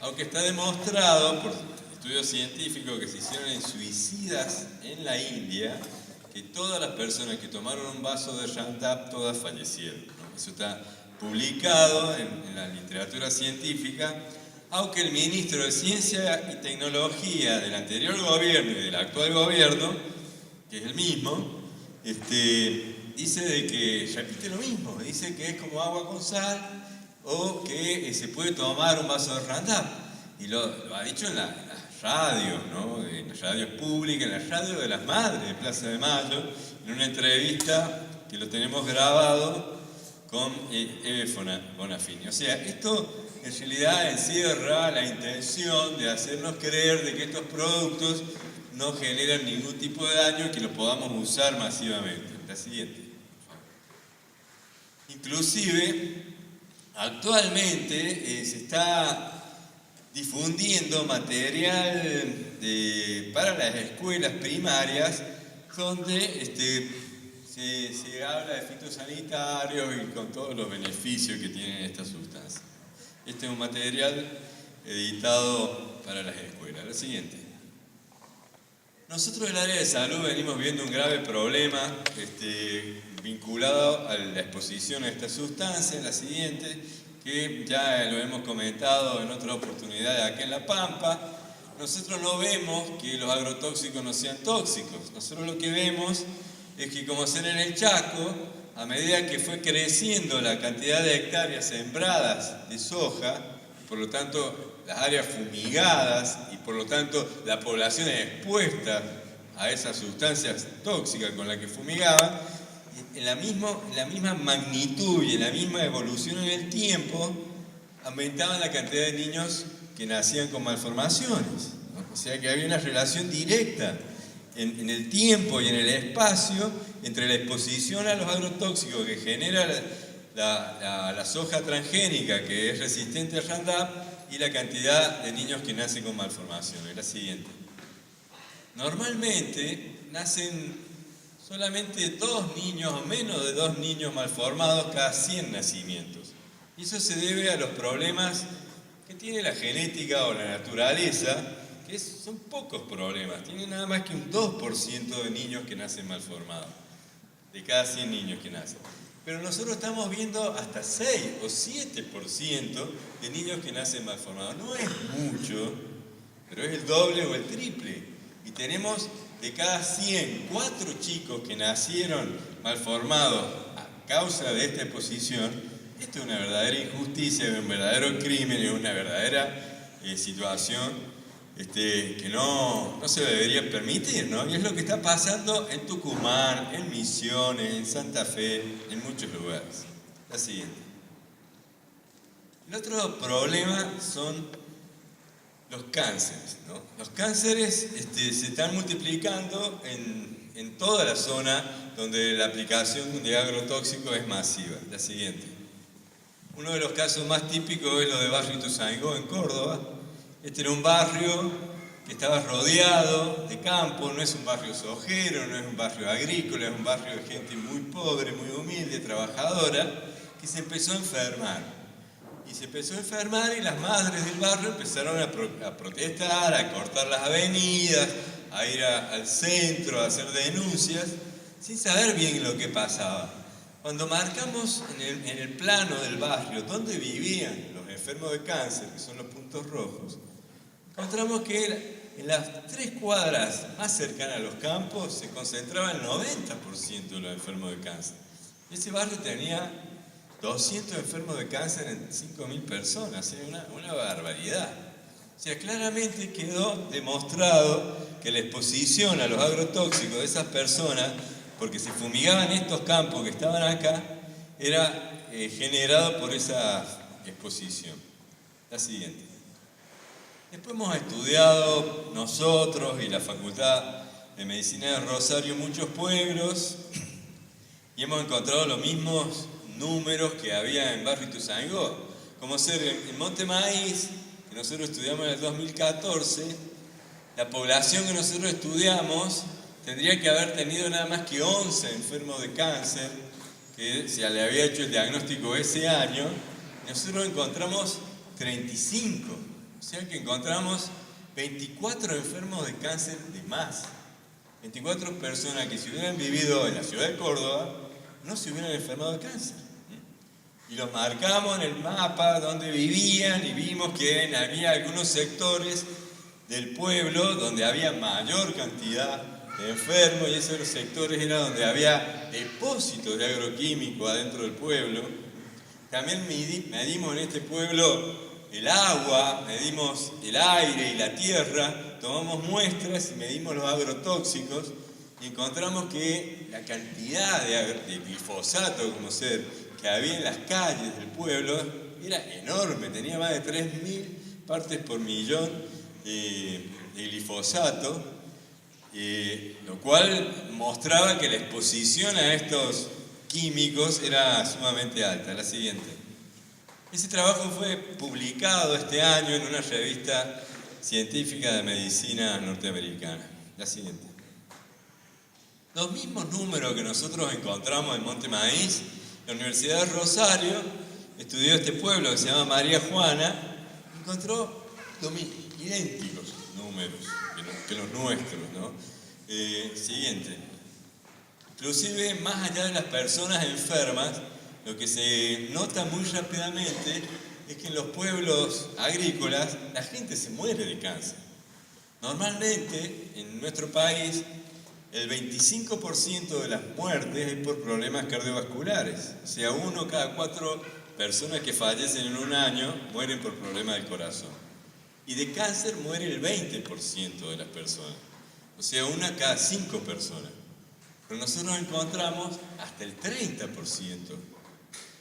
aunque está demostrado por estudios científicos que se hicieron en suicidas en la India, que todas las personas que tomaron un vaso de Roundup, todas fallecieron, ¿no? Eso está publicado en la literatura científica, aunque el ministro de Ciencia y Tecnología del anterior gobierno y del actual gobierno, que es el mismo, dice de que, repite lo mismo, dice que es como agua con sal o que se puede tomar un vaso de Roundup. Y lo ha dicho en la radio, ¿no? En las radios públicas, en la radio de las madres de Plaza de Mayo, en una entrevista que lo tenemos grabado con Eve Bonafini. O sea, esto en realidad encierra la intención de hacernos creer de que estos productos no generan ningún tipo de daño y que los podamos usar masivamente. La siguiente. Inclusive, actualmente se está difundiendo material para las escuelas primarias donde se habla de fitosanitarios y con todos los beneficios que tienen estas sustancias. Este es un material editado para las escuelas. La siguiente. Nosotros en el área de salud venimos viendo un grave problema vinculado a la exposición a estas sustancias. La siguiente, que ya lo hemos comentado en otras oportunidades acá en La Pampa. Nosotros no vemos que los agrotóxicos no sean tóxicos. Nosotros lo que vemos es que, como hacer en el Chaco, a medida que fue creciendo la cantidad de hectáreas sembradas de soja, por lo tanto las áreas fumigadas y por lo tanto la población expuesta a esas sustancias tóxicas con las que fumigaban, en la misma magnitud y en la misma evolución en el tiempo, aumentaban la cantidad de niños que nacían con malformaciones, ¿no? O sea que había una relación directa en el tiempo y en el espacio entre la exposición a los agrotóxicos que genera la soja transgénica, que es resistente al Roundup, y la cantidad de niños que nacen con malformaciones. La siguiente. Normalmente nacen solamente 2 niños o menos de 2 niños malformados cada 100 nacimientos. Y eso se debe a los problemas que tiene la genética o la naturaleza, que son pocos problemas. Tiene nada más que un 2% de niños que nacen malformados, de cada 100 niños que nacen. Pero nosotros estamos viendo hasta 6 o 7% de niños que nacen malformados. No es mucho, pero es el doble o el triple. Y tenemos de cada 100, 4 chicos que nacieron malformados a causa de esta exposición. Esto es una verdadera injusticia, es un verdadero crimen, es una verdadera situación que no se debería permitir, ¿no? Y es lo que está pasando en Tucumán, en Misiones, en Santa Fe, en muchos lugares. La siguiente. El otro problema son los cánceres, ¿no? Los cánceres se están multiplicando en toda la zona donde la aplicación de agrotóxicos es masiva. La siguiente. Uno de los casos más típicos es lo de Barrio Ituzaingó, en Córdoba. Este era un barrio que estaba rodeado de campo, no es un barrio sojero, no es un barrio agrícola, es un barrio de gente muy pobre, muy humilde, trabajadora, que se empezó a enfermar. Y se empezó a enfermar y las madres del barrio empezaron a protestar, a cortar las avenidas, a ir al centro, a hacer denuncias, sin saber bien lo que pasaba. Cuando marcamos en el plano del barrio dónde vivían los enfermos de cáncer, que son los puntos rojos, encontramos que en las 3 cuadras más cercanas a los campos se concentraba el 90% de los enfermos de cáncer. Ese barrio tenía 200 enfermos de cáncer en 5.000 personas, una barbaridad. O sea, claramente quedó demostrado que la exposición a los agrotóxicos de esas personas, porque se fumigaban estos campos que estaban acá, era generado por esa exposición. La siguiente. Después hemos estudiado nosotros y la Facultad de Medicina de Rosario muchos pueblos y hemos encontrado los mismos números que había en Barrio Ituzaingó, como ser en Monte Maíz, que nosotros estudiamos en el 2014, la población que nosotros estudiamos tendría que haber tenido nada más que 11 enfermos de cáncer, que se le había hecho el diagnóstico ese año, y nosotros encontramos 35. O sea que encontramos 24 enfermos de cáncer de más. 24 personas que si hubieran vivido en la ciudad de Córdoba, no se hubieran enfermado de cáncer. Y los marcamos en el mapa donde vivían y vimos que había algunos sectores del pueblo donde había mayor cantidad de enfermos y esos sectores eran donde había depósitos de agroquímicos adentro del pueblo. También medimos en este pueblo el agua, medimos el aire y la tierra, tomamos muestras y medimos los agrotóxicos y encontramos que la cantidad de glifosato, como ser, que había en las calles del pueblo era enorme, tenía más de 3.000 partes por millón de glifosato, lo cual mostraba que la exposición a estos químicos era sumamente alta. La siguiente. Ese trabajo fue publicado este año en una revista científica de medicina norteamericana. La siguiente. Los mismos números que nosotros encontramos en Monte Maíz, la Universidad de Rosario estudió este pueblo que se llama María Juana, encontró idénticos números que los nuestros, ¿no? Siguiente. Inclusive, más allá de las personas enfermas, lo que se nota muy rápidamente es que en los pueblos agrícolas la gente se muere de cáncer. Normalmente, en nuestro país, el 25% de las muertes es por problemas cardiovasculares. O sea, 1 cada 4 personas que fallecen en un año mueren por problemas del corazón. Y de cáncer muere el 20% de las personas. O sea, 1 cada 5 personas. Pero nosotros encontramos hasta el 30%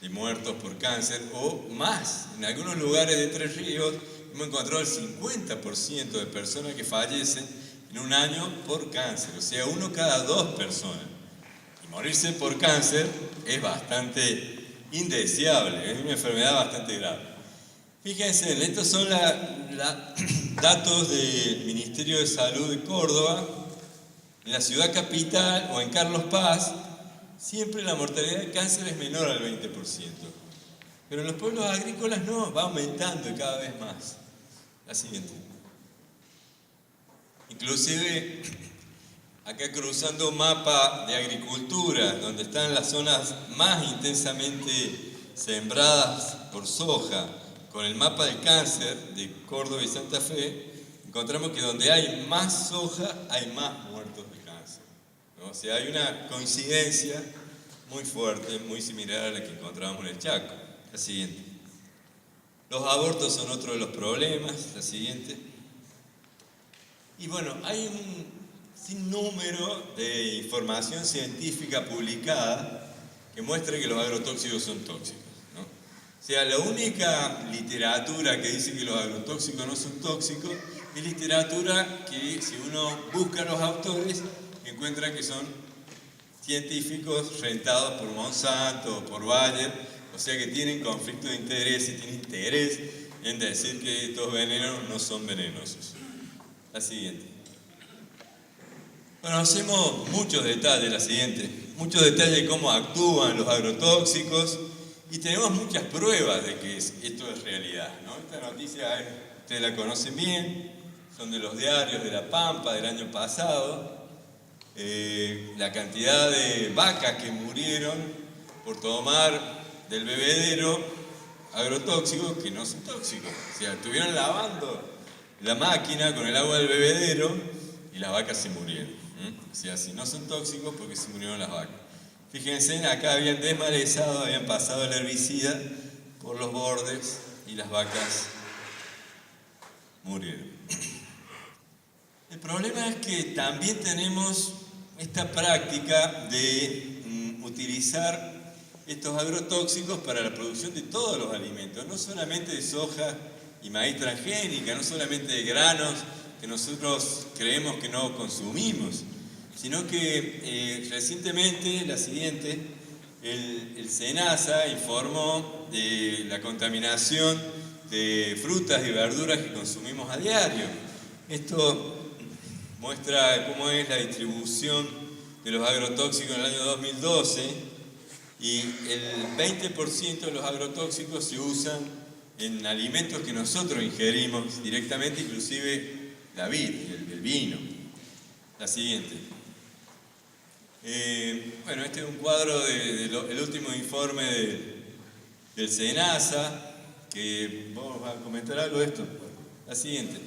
de muertos por cáncer o más. En algunos lugares de Entre Ríos hemos encontrado el 50% de personas que fallecen en un año por cáncer. O sea, 1 cada 2 personas. Y morirse por cáncer es bastante indeseable, es una enfermedad bastante grave. Fíjense, estos son datos del Ministerio de Salud de Córdoba. En la ciudad capital o en Carlos Paz, siempre la mortalidad de cáncer es menor al 20%. Pero en los pueblos agrícolas no, va aumentando cada vez más. La siguiente. Inclusive, acá cruzando un mapa de agricultura, donde están las zonas más intensamente sembradas por soja, con el mapa del cáncer de Córdoba y Santa Fe, encontramos que donde hay más soja, hay más muertos de cáncer, ¿no? O sea, hay una coincidencia muy fuerte, muy similar a la que encontramos en el Chaco. La siguiente. Los abortos son otro de los problemas. La siguiente. Y bueno, hay un sinnúmero de información científica publicada que muestra que los agrotóxicos son tóxicos, ¿no? O sea, la única literatura que dice que los agrotóxicos no son tóxicos es literatura que, si uno busca a los autores, encuentra que son científicos rentados por Monsanto o por Bayer, o sea que tienen conflicto de interés y tienen interés en decir que estos venenos no son venenosos. La siguiente. Conocemos muchos detalles, la siguiente, muchos detalles de cómo actúan los agrotóxicos y tenemos muchas pruebas de que esto es realidad, ¿no? Esta noticia ustedes la conocen bien, son de los diarios de La Pampa del año pasado. La cantidad de vacas que murieron por tomar del bebedero agrotóxicos que no son tóxicos. O sea, estuvieron lavando la máquina con el agua del bebedero y las vacas se murieron. O sea, si no son tóxicos, porque se murieron las vacas. Fíjense, acá habían desmalezado, habían pasado el herbicida por los bordes y las vacas murieron. El problema es que también tenemos esta práctica de utilizar estos agrotóxicos para la producción de todos los alimentos, no solamente de soja y maíz transgénica, no solamente de granos que nosotros creemos que no consumimos, sino que recientemente, la siguiente, el SENASA informó de la contaminación de frutas y verduras que consumimos a diario. Esto muestra cómo es la distribución de los agrotóxicos en el año 2012 y el 20% de los agrotóxicos se usan en alimentos que nosotros ingerimos directamente, inclusive la vid, el vino. La siguiente. Bueno, este es un cuadro del último informe del SENASA, que vamos a comentar algo de esto. La siguiente.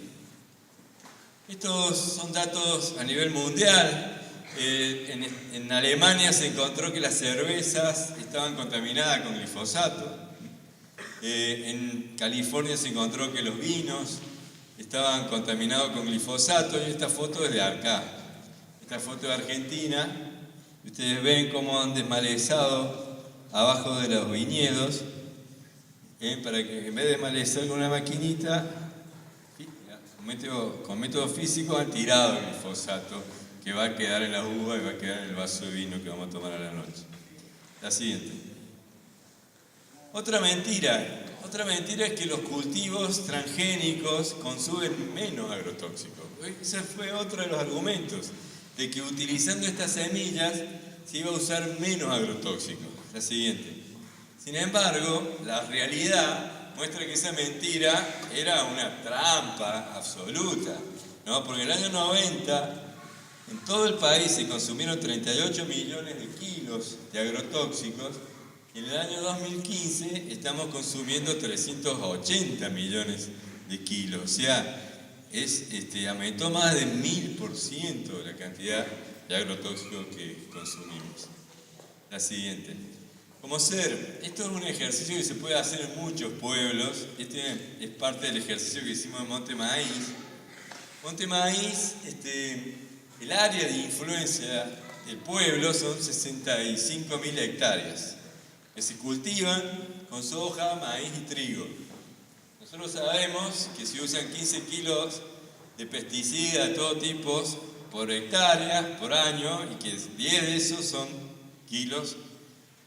Estos son datos a nivel mundial. En Alemania se encontró que las cervezas estaban contaminadas con glifosato. En California se encontró que los vinos estaban contaminados con glifosato. Y esta foto es de acá. Esta foto de Argentina. Ustedes ven cómo han desmalezado abajo de los viñedos, para que en vez de desmalezar con una maquinita, con método físico han tirado el glifosato que va a quedar en la uva y va a quedar en el vaso de vino que vamos a tomar a la noche. La siguiente. Otra mentira es que los cultivos transgénicos consumen menos agrotóxicos. Ese fue otro de los argumentos, de que utilizando estas semillas se iba a usar menos agrotóxicos. La siguiente. Sin embargo, la realidad muestra que esa mentira era una trampa absoluta, ¿no? Porque en el año 90, en todo el país se consumieron 38 millones de kilos de agrotóxicos, y en el año 2015 estamos consumiendo 380 millones de kilos. O sea, aumentó más de 1000% la cantidad de agrotóxicos que consumimos. La siguiente. Esto es un ejercicio que se puede hacer en muchos pueblos. Este es parte del ejercicio que hicimos en Monte Maíz. Monte Maíz, el área de influencia del pueblo son 65.000 hectáreas que se cultivan con soja, maíz y trigo. Nosotros sabemos que se usan 15 kilos de pesticidas de todo tipo por hectárea, por año, y que 10 de esos son kilos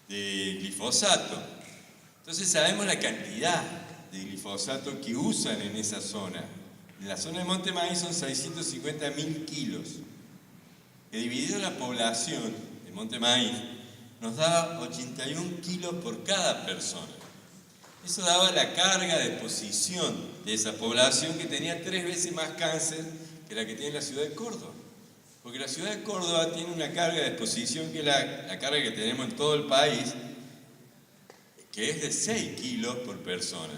de glifosato. Entonces sabemos la cantidad de glifosato que usan en esa zona. En la zona de Monte Maíz son 650.000 kilos, que dividido la población de Monte Maíz nos daba 81 kilos por cada persona. Eso daba la carga de exposición de esa población, que tenía 3 veces más cáncer que la que tiene la ciudad de Córdoba. Porque la ciudad de Córdoba tiene una carga de exposición que es la carga que tenemos en todo el país, que es de 6 kilos por persona.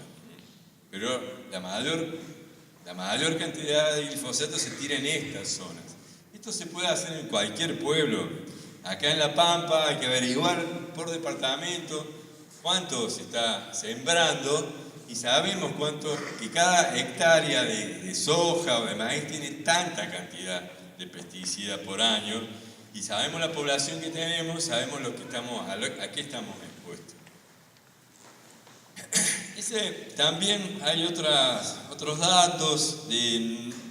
Pero la mayor cantidad de glifosato se tira en estas zonas. Esto se puede hacer en cualquier pueblo. Acá en La Pampa hay que averiguar por departamento cuánto se está sembrando y sabemos que cada hectárea de soja o de maíz tiene tanta cantidad de pesticidas por año, y sabemos la población que tenemos, sabemos a qué estamos expuestos. También hay otros datos,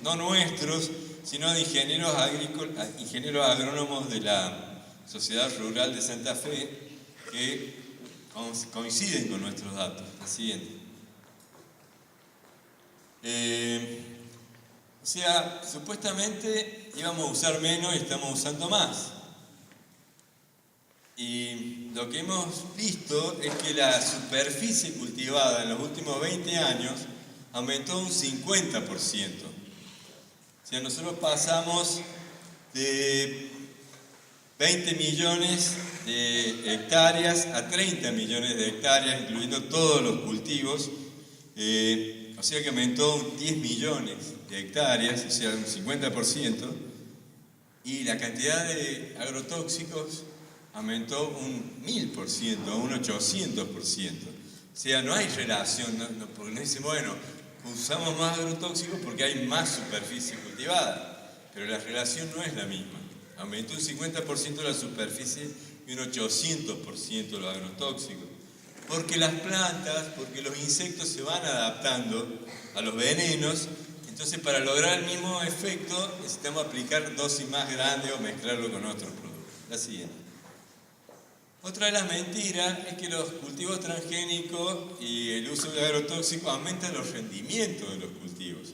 no nuestros, sino de ingenieros agrónomos de la Sociedad Rural de Santa Fe, que coinciden con nuestros datos. La siguiente. Supuestamente íbamos a usar menos y estamos usando más. Y lo que hemos visto es que la superficie cultivada en los últimos 20 años aumentó un 50%. O sea, nosotros pasamos de 20 millones de hectáreas a 30 millones de hectáreas, incluyendo todos los cultivos. O sea que aumentó 10 millones de hectáreas, o sea, un 50%. Y la cantidad de agrotóxicos aumentó un 1000%, un 800%. O sea, no hay relación, porque no dicen, bueno, usamos más agrotóxicos porque hay más superficie cultivada, pero la relación no es la misma. Aumentó un 50% la superficie y un 800% los agrotóxicos. Porque las plantas, porque los insectos se van adaptando a los venenos, entonces para lograr el mismo efecto necesitamos aplicar dosis más grandes o mezclarlo con otros productos. La siguiente. Otra de las mentiras es que los cultivos transgénicos y el uso de agrotóxicos aumentan los rendimientos de los cultivos.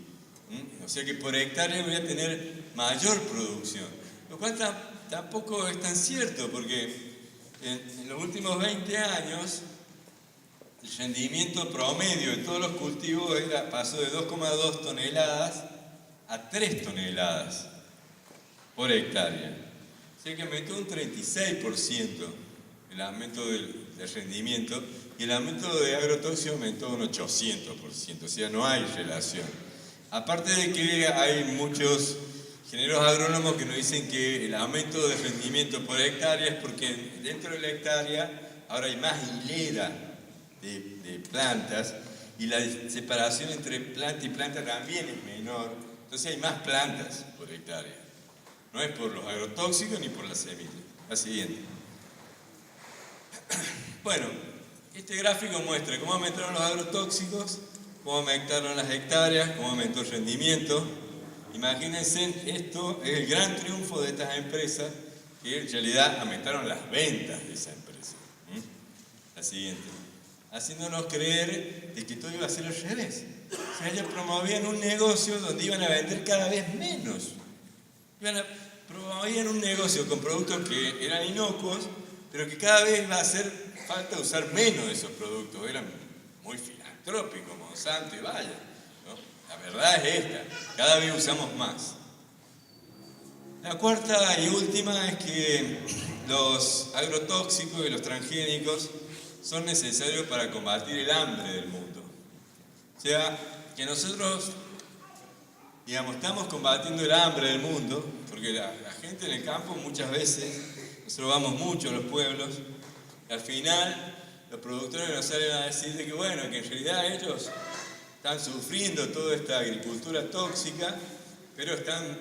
O sea que por hectárea voy a tener mayor producción, lo cual tampoco es tan cierto, porque en los últimos 20 años el rendimiento promedio de todos los cultivos pasó de 2,2 toneladas a 3 toneladas por hectárea. O sea que aumentó un 36% el aumento del rendimiento, y el aumento de agrotóxicos aumentó un 800%, o sea, no hay relación. Aparte de que hay muchos ingenieros agrónomos que nos dicen que el aumento de rendimiento por hectárea es porque dentro de la hectárea ahora hay más hilera de plantas, y la separación entre planta y planta también es menor, entonces hay más plantas por hectárea. No es por los agrotóxicos ni por las semillas. La siguiente. Bueno, este gráfico muestra cómo aumentaron los agrotóxicos, cómo aumentaron las hectáreas, cómo aumentó el rendimiento. Imagínense, esto es el gran triunfo de estas empresas, que en realidad aumentaron las ventas de esa empresa. La siguiente. Haciéndonos creer de que todo iba a ser al revés. O sea, ellos promovían un negocio donde iban a vender cada vez menos. Promovían un negocio con productos que eran inocuos, pero que cada vez va a hacer falta usar menos de esos productos. Eran muy filantrópicos, Monsanto y Bayer, ¿no? La verdad es esta, cada vez usamos más. La cuarta y última es que los agrotóxicos y los transgénicos son necesarios para combatir el hambre del mundo. O sea, que nosotros Digamos, estamos combatiendo el hambre del mundo, porque la gente en el campo muchas veces, nosotros vamos mucho a los pueblos, y al final los productores nos salen a decir de que bueno, que en realidad ellos están sufriendo toda esta agricultura tóxica, pero están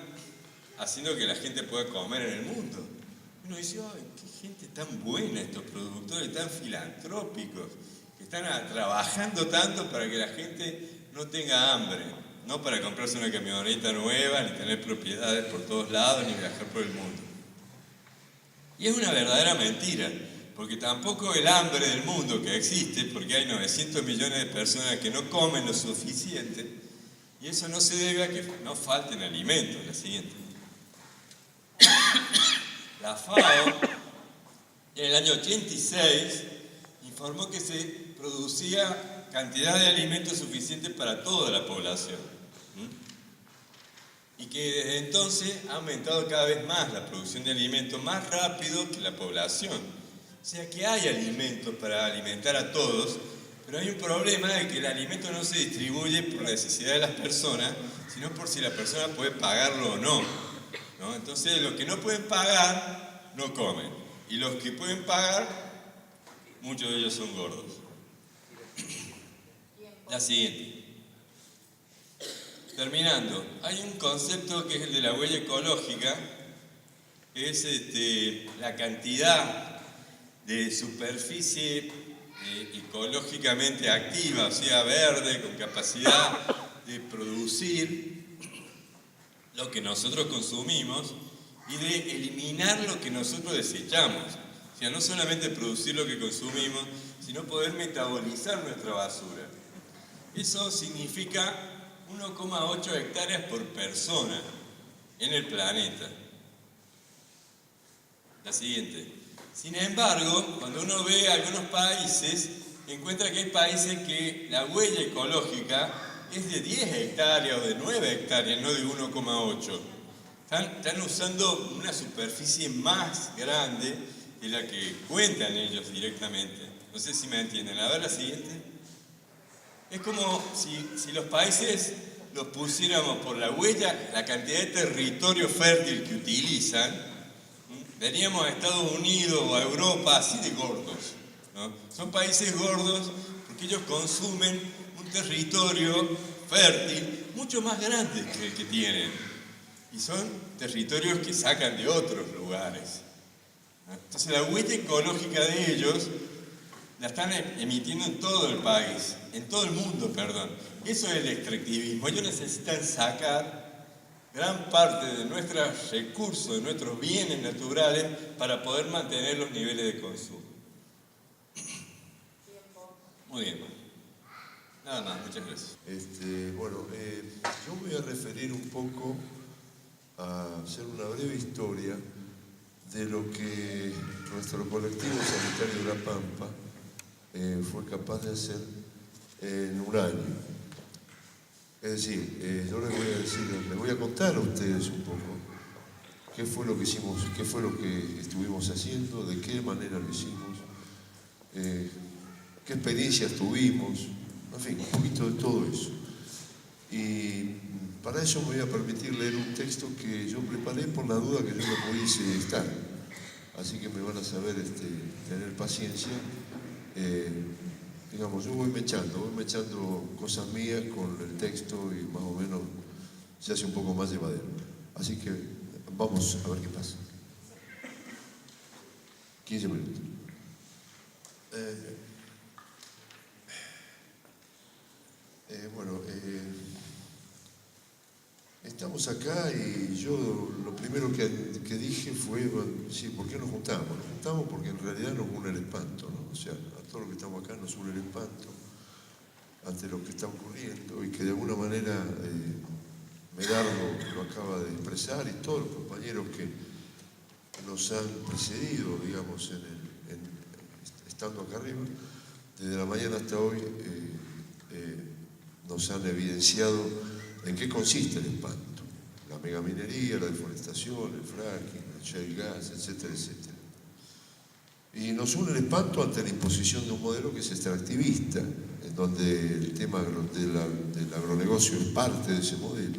haciendo que la gente pueda comer en el mundo. Uno dice, ¡ay, qué gente tan buena estos productores, tan filantrópicos, que están trabajando tanto para que la gente no tenga hambre, no para comprarse una camioneta nueva, ni tener propiedades por todos lados, ni viajar por el mundo. Y es una verdadera mentira, porque tampoco el hambre del mundo que existe, porque hay 900 millones de personas que no comen lo suficiente, y eso no se debe a que no falten alimentos. La siguiente. La FAO, en el año 86, informó que se producía cantidad de alimentos suficiente para toda la población. Y que desde entonces ha aumentado cada vez más la producción de alimentos, más rápido que la población. O sea que hay alimentos para alimentar a todos, pero hay un problema de que el alimento no se distribuye por la necesidad de las personas, sino por si la persona puede pagarlo o no. ¿No? Entonces los que no pueden pagar, no comen. Y los que pueden pagar, muchos de ellos son gordos. La siguiente. Terminando, hay un concepto que es el de la huella ecológica, que es la cantidad de superficie ecológicamente activa, o sea, verde, con capacidad de producir lo que nosotros consumimos y de eliminar lo que nosotros desechamos. O sea, no solamente producir lo que consumimos, sino poder metabolizar nuestra basura. Eso significa 1,8 hectáreas por persona en el planeta. La siguiente. Sin embargo, cuando uno ve algunos países, encuentra que hay países que la huella ecológica es de 10 hectáreas o de 9 hectáreas, no de 1,8. Están usando una superficie más grande de la que cuentan ellos directamente. No sé si me entienden. A ver la siguiente. Es como si los países los pusiéramos por la huella, la cantidad de territorio fértil que utilizan, veníamos a Estados Unidos o a Europa así de gordos, ¿no? Son países gordos porque ellos consumen un territorio fértil mucho más grande que el que tienen. Y son territorios que sacan de otros lugares. Entonces la huella ecológica de ellos la están emitiendo en todo el país, en todo el mundo, perdón. Eso es el extractivismo. Ellos necesitan sacar gran parte de nuestros recursos, de nuestros bienes naturales, para poder mantener los niveles de consumo. Muy bien. Nada más, muchas gracias. Yo voy a referir un poco a hacer una breve historia de lo que nuestro colectivo sanitario de La Pampa fue capaz de hacer en un año. Es decir, yo les voy a contar a ustedes un poco qué fue lo que hicimos, qué fue lo que estuvimos haciendo, de qué manera lo hicimos, qué experiencias tuvimos, en fin, un poquito de todo eso. Y para eso me voy a permitir leer un texto que yo preparé por la duda que yo no pudiese estar. Así que me van a saber tener paciencia. Digamos, yo voy mechando cosas mías con el texto y más o menos se hace un poco más llevadero. Así que vamos a ver qué pasa. 15 minutos. Estamos acá y yo lo primero que dije fue, sí, ¿por qué nos juntamos? Nos juntamos porque en realidad nos une el espanto, ¿no? O sea, a todos los que estamos acá nos une el espanto ante lo que está ocurriendo y que de alguna manera Medardo lo acaba de expresar y todos los compañeros que nos han precedido, digamos, estando acá arriba, desde la mañana hasta hoy nos han evidenciado en qué consiste el espanto. La megaminería, la deforestación, el fracking, el shale gas, etcétera, etcétera. Y nos une el espanto ante la imposición de un modelo que es extractivista, en donde el tema del agronegocio es parte de ese modelo.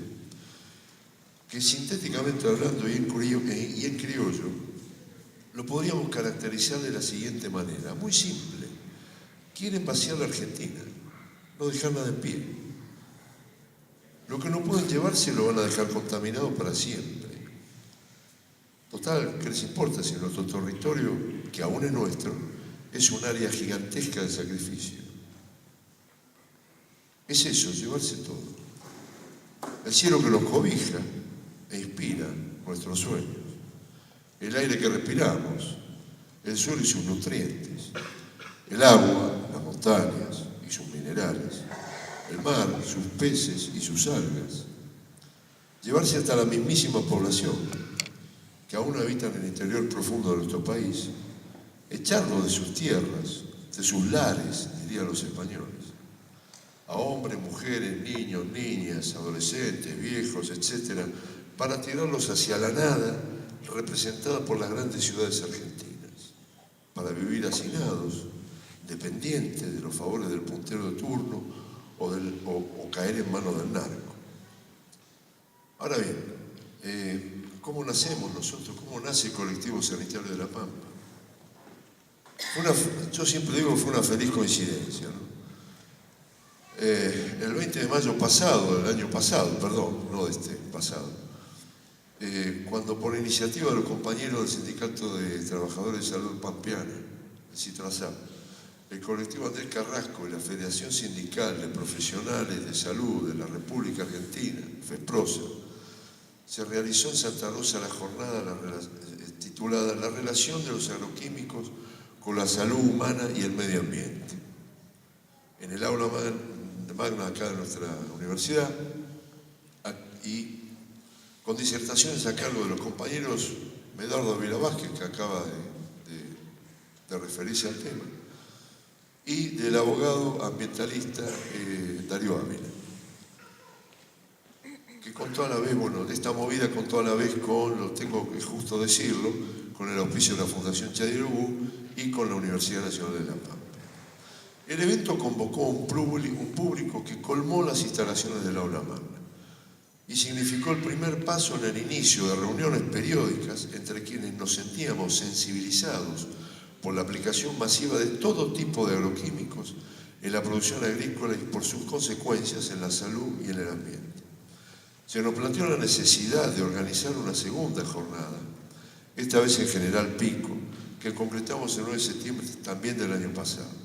que sintéticamente hablando y en criollo, lo podríamos caracterizar de la siguiente manera, muy simple. Quieren vaciar la Argentina, no dejarla de pie. Lo que no pueden llevarse lo van a dejar contaminado para siempre. Total, ¿qué les importa si nuestro territorio, que aún es nuestro, es un área gigantesca de sacrificio? Es eso, llevarse todo. El cielo que nos cobija e inspira nuestros sueños. El aire que respiramos, el suelo y sus nutrientes. El agua, las montañas y sus minerales. El mar, sus peces y sus algas. Llevarse hasta la mismísima población que aún habita en el interior profundo de nuestro país, echarlo de sus tierras, de sus lares, dirían los españoles, a hombres, mujeres, niños, niñas, adolescentes, viejos, etcétera, para tirarlos hacia la nada, representada por las grandes ciudades argentinas, para vivir hacinados, dependientes de los favores del puntero de turno o caer en manos del narco. Ahora bien, ¿cómo nacemos nosotros? ¿Cómo nace el colectivo sanitario de La Pampa? Yo siempre digo que fue una feliz coincidencia, ¿no? El 20 de mayo pasado, del año pasado, perdón, no de este, pasado, cuando por iniciativa de los compañeros del Sindicato de Trabajadores de Salud Pampeana, el CITRASAP, el colectivo Andrés Carrasco y la Federación Sindical de Profesionales de Salud de la República Argentina, FESPROSA, se realizó en Santa Rosa la jornada titulada La relación de los agroquímicos con la salud humana y el medio ambiente. En el aula magna acá de nuestra universidad, y con disertaciones a cargo de los compañeros Medardo Ávila Vázquez, que acaba de referirse al tema, y del abogado ambientalista Darío Ávila, que contó a la vez, bueno, esta movida contó a la vez con, tengo que justo decirlo, con el auspicio de la Fundación Chadwick y con la Universidad Nacional de La Pampa. El evento convocó un público que colmó las instalaciones del aula magna y significó el primer paso en el inicio de reuniones periódicas entre quienes nos sentíamos sensibilizados por la aplicación masiva de todo tipo de agroquímicos en la producción agrícola y por sus consecuencias en la salud y en el ambiente. Se nos planteó la necesidad de organizar una segunda jornada, esta vez en General Pico, que concretamos el 9 de septiembre también del año pasado.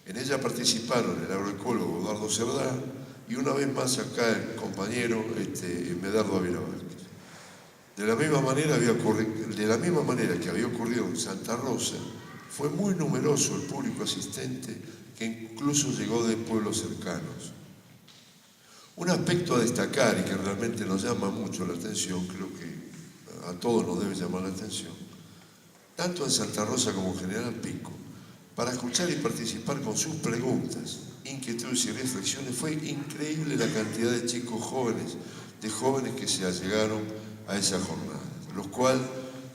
En ella participaron el agroecólogo Eduardo Cerdá y una vez más acá el compañero Medardo Ávila Vázquez. De la misma manera que había ocurrido en Santa Rosa, fue muy numeroso el público asistente que incluso llegó de pueblos cercanos. Un aspecto a destacar y que realmente nos llama mucho la atención, creo que a todos nos debe llamar la atención, tanto en Santa Rosa como en General Pico, para escuchar y participar con sus preguntas, inquietudes y reflexiones, fue increíble la cantidad de chicos jóvenes, de jóvenes que se allegaron a esa jornada, lo cual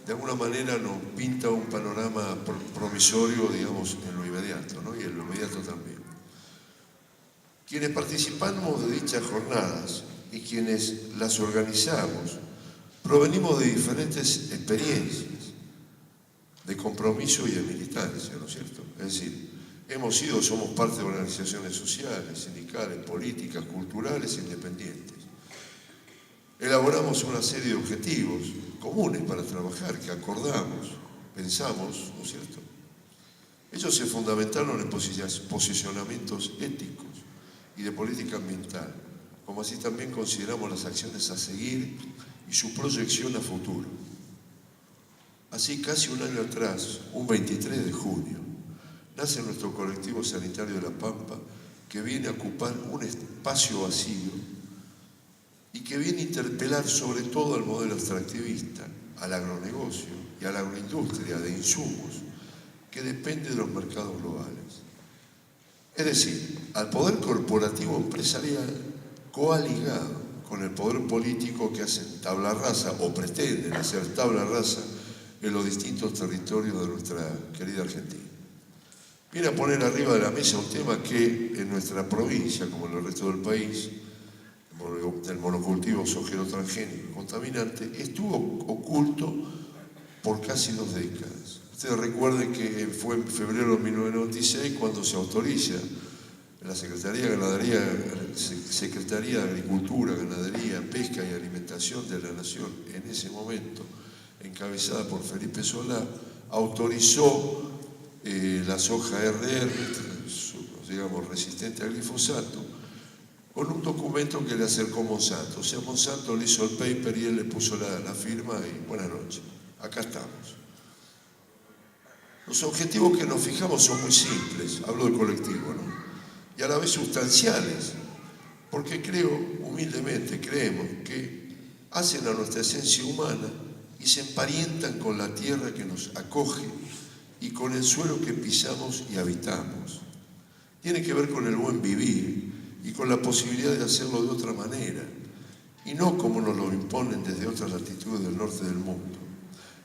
de alguna manera nos pinta un panorama promisorio, digamos, en lo inmediato, ¿no? Y en lo inmediato también. Quienes participamos de dichas jornadas y quienes las organizamos, provenimos de diferentes experiencias, de compromiso y de militancia, ¿no es cierto? Es decir, somos parte de organizaciones sociales, sindicales, políticas, culturales e independientes. Elaboramos una serie de objetivos comunes para trabajar, que acordamos, pensamos, ¿no es cierto? Ellos se fundamentaron en posicionamientos éticos y de política ambiental, como así también consideramos las acciones a seguir y su proyección a futuro. Así, casi un año atrás, un 23 de junio, nace nuestro colectivo sanitario de La Pampa, que viene a ocupar un espacio vacío y que viene a interpelar sobre todo al modelo extractivista, al agronegocio y a la agroindustria de insumos que depende de los mercados globales. Es decir, al poder corporativo empresarial coaligado con el poder político que hacen tabla rasa o pretenden hacer tabla rasa en los distintos territorios de nuestra querida Argentina. Viene a poner arriba de la mesa un tema que en nuestra provincia, como en el resto del país, del monocultivo sojero transgénico contaminante, estuvo oculto por casi 2 décadas. Ustedes recuerden que fue en febrero de 1996 cuando se autoriza la Secretaría de Agricultura, Ganadería, Pesca y Alimentación de la Nación, en ese momento, encabezada por Felipe Solá, autorizó la soja RR, digamos, resistente al glifosato, con un documento que le acercó Monsanto. O sea, Monsanto le hizo el paper y él le puso la firma y buenas noches, acá estamos. Los objetivos que nos fijamos son muy simples, hablo del colectivo, ¿no? Y a la vez sustanciales, porque humildemente creemos que hacen a nuestra esencia humana y se emparietan con la tierra que nos acoge y con el suelo que pisamos y habitamos. Tiene que ver con el buen vivir y con la posibilidad de hacerlo de otra manera, y no como nos lo imponen desde otras latitudes del norte del mundo.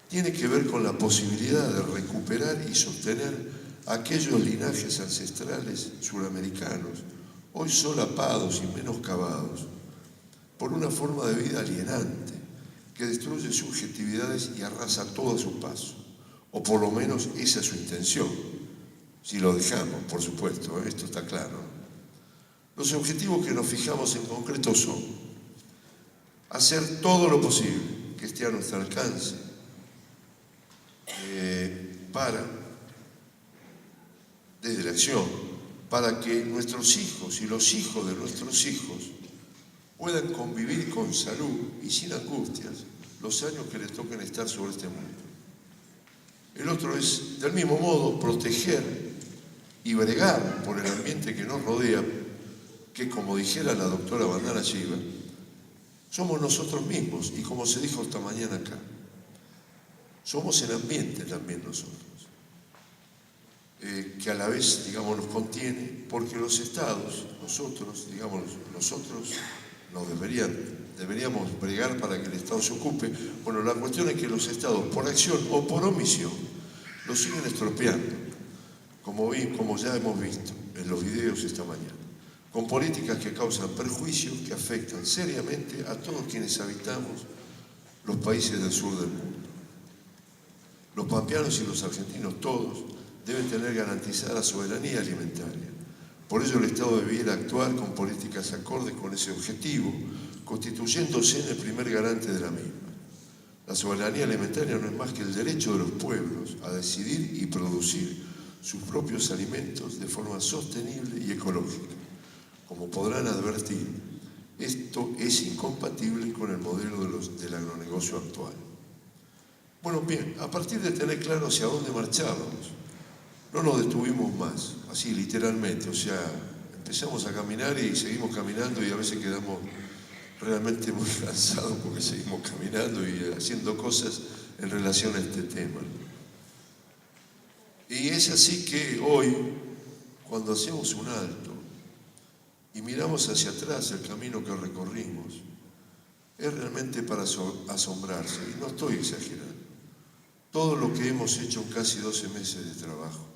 Tiene que ver con la posibilidad de recuperar y sostener aquellos linajes ancestrales suramericanos, hoy solapados y menoscabados, por una forma de vida alienante, que destruye subjetividades y arrasa todo a su paso, o por lo menos esa es su intención, si lo dejamos, por supuesto, esto está claro. Los objetivos que nos fijamos en concreto son hacer todo lo posible que esté a nuestro alcance desde la acción, para que nuestros hijos y los hijos de nuestros hijos puedan convivir con salud y sin angustias los años que les toquen estar sobre este mundo. El otro es, del mismo modo, proteger y bregar por el ambiente que nos rodea, que, como dijera la doctora Vandana Shiva, somos nosotros mismos, y como se dijo esta mañana acá, somos el ambiente también nosotros, que a la vez, digamos, nos contiene, porque los estados, nosotros deberíamos bregar para que el Estado se ocupe. Bueno, la cuestión es que los estados, por acción o por omisión, lo siguen estropeando, como ya hemos visto en los videos esta mañana, con políticas que causan perjuicios que afectan seriamente a todos quienes habitamos los países del sur del mundo. Los pampeanos y los argentinos todos deben tener garantizada la soberanía alimentaria. Por ello el Estado debiera actuar con políticas acordes con ese objetivo, constituyéndose en el primer garante de la misma. La soberanía alimentaria no es más que el derecho de los pueblos a decidir y producir sus propios alimentos de forma sostenible y ecológica. Como podrán advertir, esto es incompatible con el modelo del agronegocio actual. Bueno, bien, a partir de tener claro hacia dónde marchábamos, no nos detuvimos más, así literalmente, o sea, empezamos a caminar y seguimos caminando y a veces quedamos realmente muy cansados porque seguimos caminando y haciendo cosas en relación a este tema. Y es así que hoy, cuando hacemos un alto y miramos hacia atrás el camino que recorrimos, es realmente para asombrarse, y no estoy exagerando, todo lo que hemos hecho en casi 12 meses de trabajo.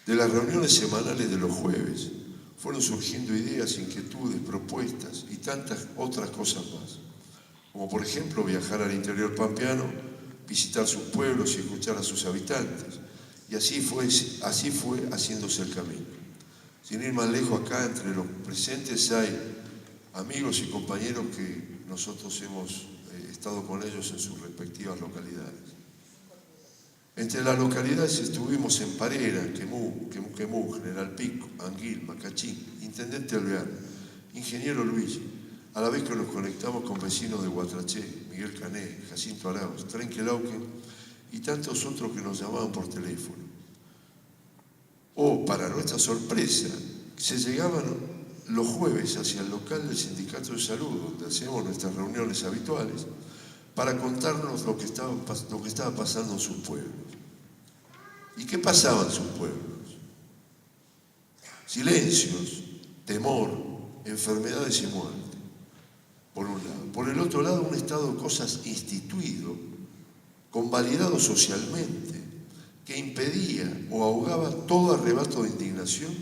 De las reuniones semanales de los jueves fueron surgiendo ideas, inquietudes, propuestas y tantas otras cosas más, como por ejemplo viajar al interior pampeano, visitar sus pueblos y escuchar a sus habitantes, y así fue haciéndose el camino. Sin ir más lejos, acá entre los presentes hay amigos y compañeros que nosotros hemos estado con ellos en sus respectivas localidades. Entre las localidades estuvimos en Parera, Quemú, General Pico, Anguil, Macachín, Intendente Alvear, Ingeniero Luigi, a la vez que nos conectamos con vecinos de Guatraché, Miguel Cané, Jacinto Arauz, Trenquelauquen y tantos otros que nos llamaban por teléfono. O, para nuestra sorpresa, se llegaban los jueves hacia el local del Sindicato de Salud, donde hacemos nuestras reuniones habituales, para contarnos lo que estaba pasando en sus pueblos. ¿Y qué pasaba en sus pueblos? Silencios, temor, enfermedades y muerte, por un lado. Por el otro lado, un estado de cosas instituido, convalidado socialmente, que impedía o ahogaba todo arrebato de indignación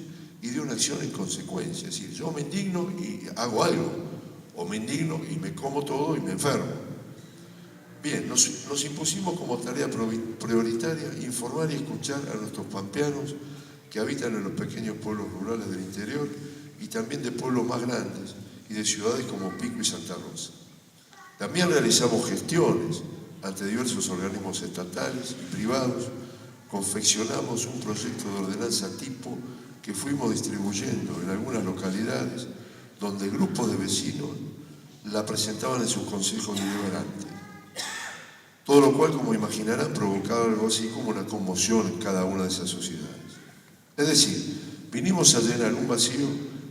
y de una acción en consecuencia. Es decir, yo me indigno y hago algo, o me indigno y me como todo y me enfermo. Bien, nos impusimos como tarea prioritaria informar y escuchar a nuestros pampeanos que habitan en los pequeños pueblos rurales del interior y también de pueblos más grandes y de ciudades como Pico y Santa Rosa. También realizamos gestiones ante diversos organismos estatales y privados, confeccionamos un proyecto de ordenanza tipo que fuimos distribuyendo en algunas localidades donde grupos de vecinos la presentaban en sus consejos deliberantes. Todo lo cual, como imaginarán, provocaba algo así como una conmoción en cada una de esas sociedades. Es decir, vinimos a llenar un vacío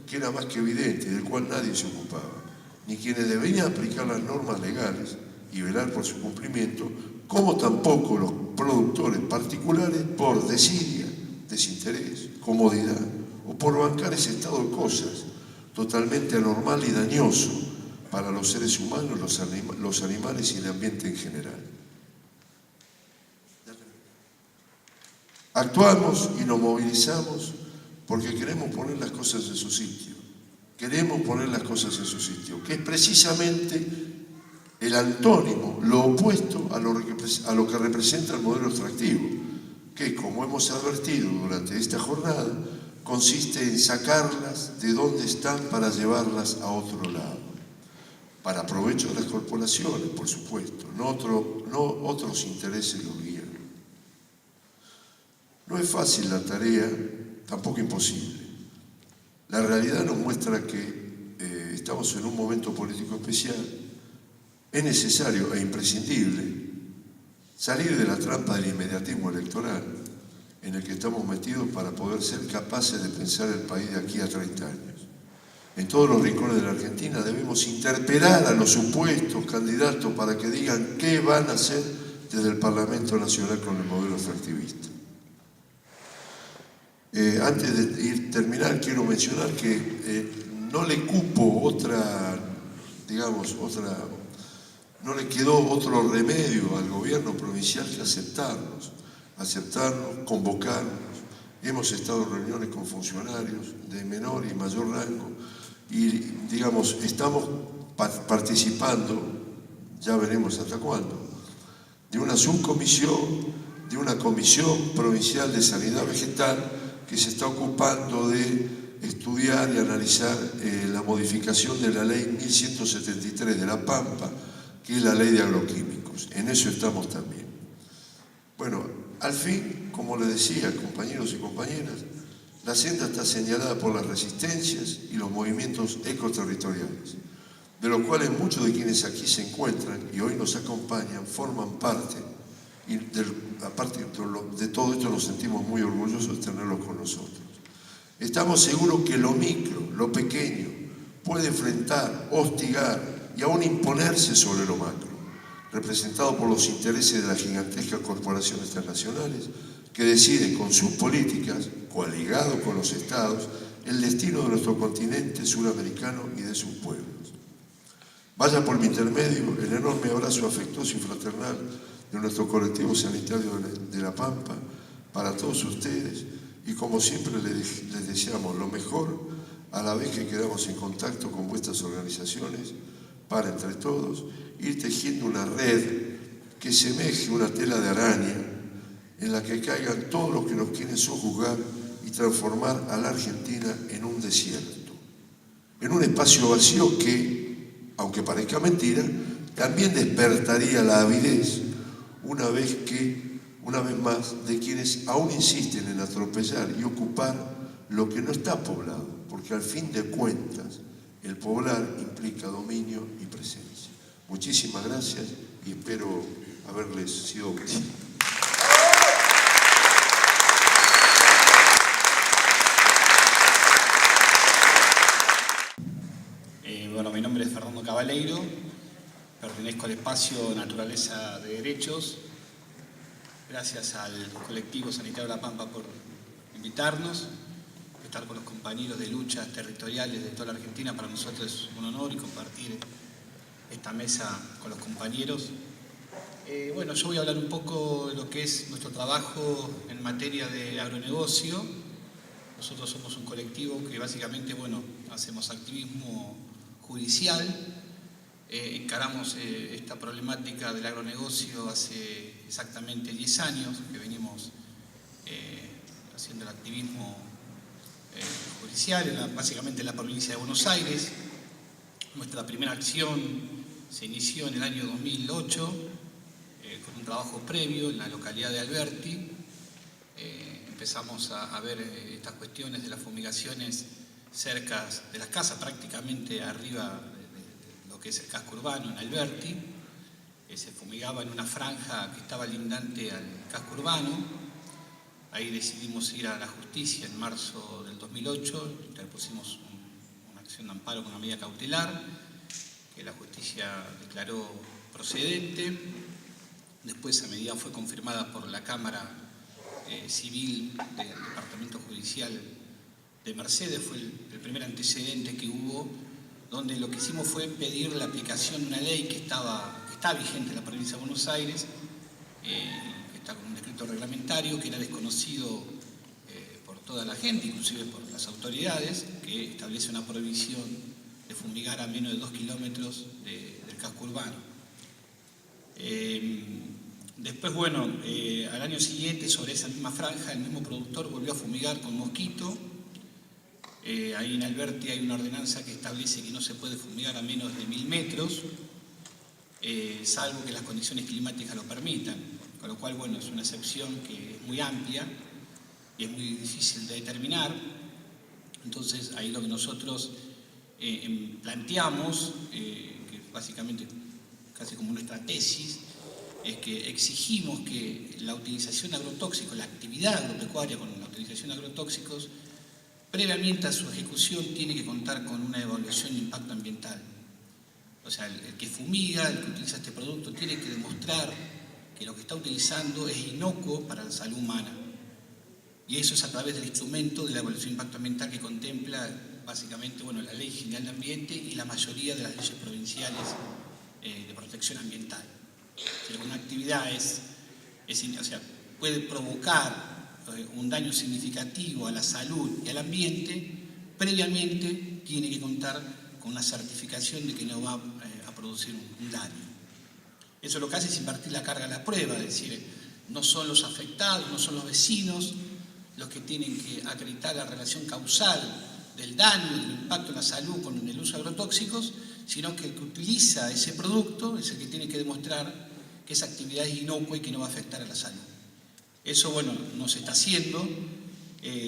que era más que evidente y del cual nadie se ocupaba, ni quienes debían aplicar las normas legales y velar por su cumplimiento, como tampoco los productores particulares por desidia, desinterés, comodidad o por bancar ese estado de cosas totalmente anormal y dañoso para los seres humanos, los animales y el ambiente en general. Actuamos y nos movilizamos porque queremos poner las cosas en su sitio. Queremos poner las cosas en su sitio, que es precisamente el antónimo, lo opuesto a lo que representa el modelo extractivo, que, como hemos advertido durante esta jornada, consiste en sacarlas de donde están para llevarlas a otro lado, para provecho de las corporaciones, por supuesto, no otros intereses los guían. No es fácil la tarea, tampoco imposible. La realidad nos muestra que estamos en un momento político especial. Es necesario e imprescindible salir de la trampa del inmediatismo electoral en el que estamos metidos para poder ser capaces de pensar el país de aquí a 30 años. En todos los rincones de la Argentina debemos interpelar a los supuestos candidatos para que digan qué van a hacer desde el Parlamento Nacional con el modelo extractivista. Antes de terminar, quiero mencionar que no le cupo no le quedó otro remedio al gobierno provincial que aceptarnos, convocarnos. Hemos estado en reuniones con funcionarios de menor y mayor rango y, estamos participando, ya veremos hasta cuándo, de una subcomisión, de una comisión provincial de sanidad vegetal que se está ocupando de estudiar y analizar la modificación de la ley 1173 de La Pampa, que es la ley de agroquímicos. En eso estamos también. Bueno, al fin, como les decía, compañeros y compañeras, la senda está señalada por las resistencias y los movimientos ecoterritoriales, de los cuales muchos de quienes aquí se encuentran y hoy nos acompañan forman parte. Y aparte de todo esto nos sentimos muy orgullosos de tenerlos con nosotros. Estamos seguros que lo micro, lo pequeño, puede enfrentar, hostigar y aún imponerse sobre lo macro, representado por los intereses de las gigantescas corporaciones transnacionales que deciden con sus políticas, coaligados con los estados, el destino de nuestro continente suramericano y de sus pueblos. Vaya por mi intermedio el enorme abrazo afectuoso y fraternal de nuestro colectivo sanitario de La Pampa para todos ustedes y, como siempre, les deseamos lo mejor a la vez que quedamos en contacto con vuestras organizaciones para, entre todos, ir tejiendo una red que semeje una tela de araña en la que caigan todos los que nos quieren sojuzgar y transformar a la Argentina en un desierto, en un espacio vacío que, aunque parezca mentira, también despertaría la avidez una vez más, de quienes aún insisten en atropellar y ocupar lo que no está poblado, porque al fin de cuentas el poblar implica dominio y presencia. Muchísimas gracias y espero haberles sido útil. Bueno, mi nombre es Fernando Cabaleiro, pertenezco al espacio Naturaleza de Derechos. Gracias al colectivo sanitario La Pampa por invitarnos, estar con los compañeros de luchas territoriales de toda la Argentina. Para nosotros es un honor y compartir esta mesa con los compañeros. Bueno, yo voy a hablar un poco de lo que es nuestro trabajo en materia de agronegocio. Nosotros somos un colectivo que básicamente, hacemos activismo judicial. Encaramos esta problemática del agronegocio hace exactamente 10 años que venimos haciendo el activismo judicial, básicamente en la provincia de Buenos Aires. Nuestra primera acción se inició en el año 2008 con un trabajo previo en la localidad de Alberti. Empezamos a ver estas cuestiones de las fumigaciones cerca de las casas, prácticamente arriba de lo que es el casco urbano en Alberti. Se fumigaba en una franja que estaba lindante al casco urbano. Ahí decidimos ir a la justicia en marzo del 2008, interpusimos una acción de amparo con una medida cautelar que la justicia declaró procedente. Después esa medida fue confirmada por la Cámara Civil del Departamento Judicial de Mercedes. Fue el primer antecedente que hubo, donde lo que hicimos fue pedir la aplicación de una ley que está vigente en la provincia de Buenos Aires, que está con un decreto reglamentario que era desconocido por toda la gente, inclusive por las autoridades, que establece una prohibición de fumigar a menos de 2 kilómetros del casco urbano. Después, bueno, al año siguiente, sobre esa misma franja, el mismo productor volvió a fumigar con mosquito. Ahí en Alberti hay una ordenanza que establece que no se puede fumigar a menos de 1000 metros, salvo que las condiciones climáticas lo permitan. Con lo cual, bueno, es una excepción que es muy amplia y es muy difícil de determinar. Entonces, ahí lo que nosotros planteamos, que básicamente casi como nuestra tesis, es que exigimos que la utilización de agrotóxicos, la actividad agropecuaria con la utilización de agrotóxicos, previamente a su ejecución tiene que contar con una evaluación de impacto ambiental. O sea, el que fumiga, el que utiliza este producto, tiene que demostrar que lo que está utilizando es inocuo para la salud humana. Y eso es a través del instrumento de la evaluación de impacto ambiental que contempla básicamente, bueno, la Ley General de Ambiente y la mayoría de las leyes provinciales de protección ambiental. Si alguna actividad puede provocar un daño significativo a la salud y al ambiente, previamente tiene que contar con una certificación de que no va a producir un daño. Eso lo que hace es invertir la carga a la prueba, es decir, no son los afectados, no son los vecinos los que tienen que acreditar la relación causal del daño, del impacto en la salud con el uso de agrotóxicos, sino que el que utiliza ese producto es el que tiene que demostrar que esa actividad es inocua y que no va a afectar a la salud. Eso, bueno, no se está haciendo.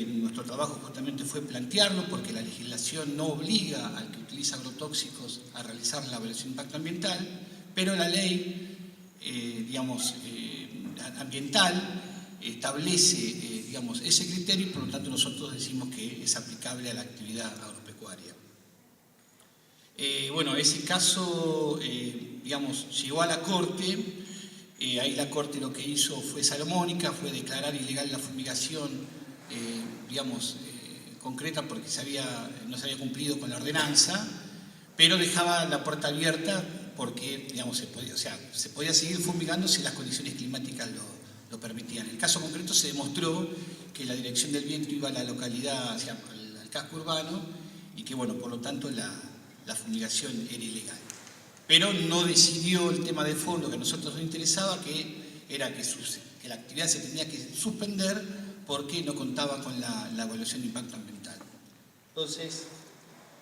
Nuestro trabajo justamente fue plantearlo porque la legislación no obliga al que utiliza agrotóxicos a realizar la evaluación de impacto ambiental, pero la ley, ambiental establece, ese criterio y por lo tanto nosotros decimos que es aplicable a la actividad agropecuaria. Bueno, ese caso, llegó a la Corte. Ahí la Corte lo que hizo fue salomónica, fue declarar ilegal la fumigación, concreta porque no se había cumplido con la ordenanza, pero dejaba la puerta abierta porque, se podía seguir fumigando si las condiciones climáticas lo permitían. En el caso concreto se demostró que la dirección del viento iba a la localidad, al casco urbano, y que, bueno, por lo tanto la fumigación era ilegal. Pero no decidió el tema de fondo que a nosotros nos interesaba, que era que la actividad se tenía que suspender porque no contaba con la evaluación de impacto ambiental. Entonces,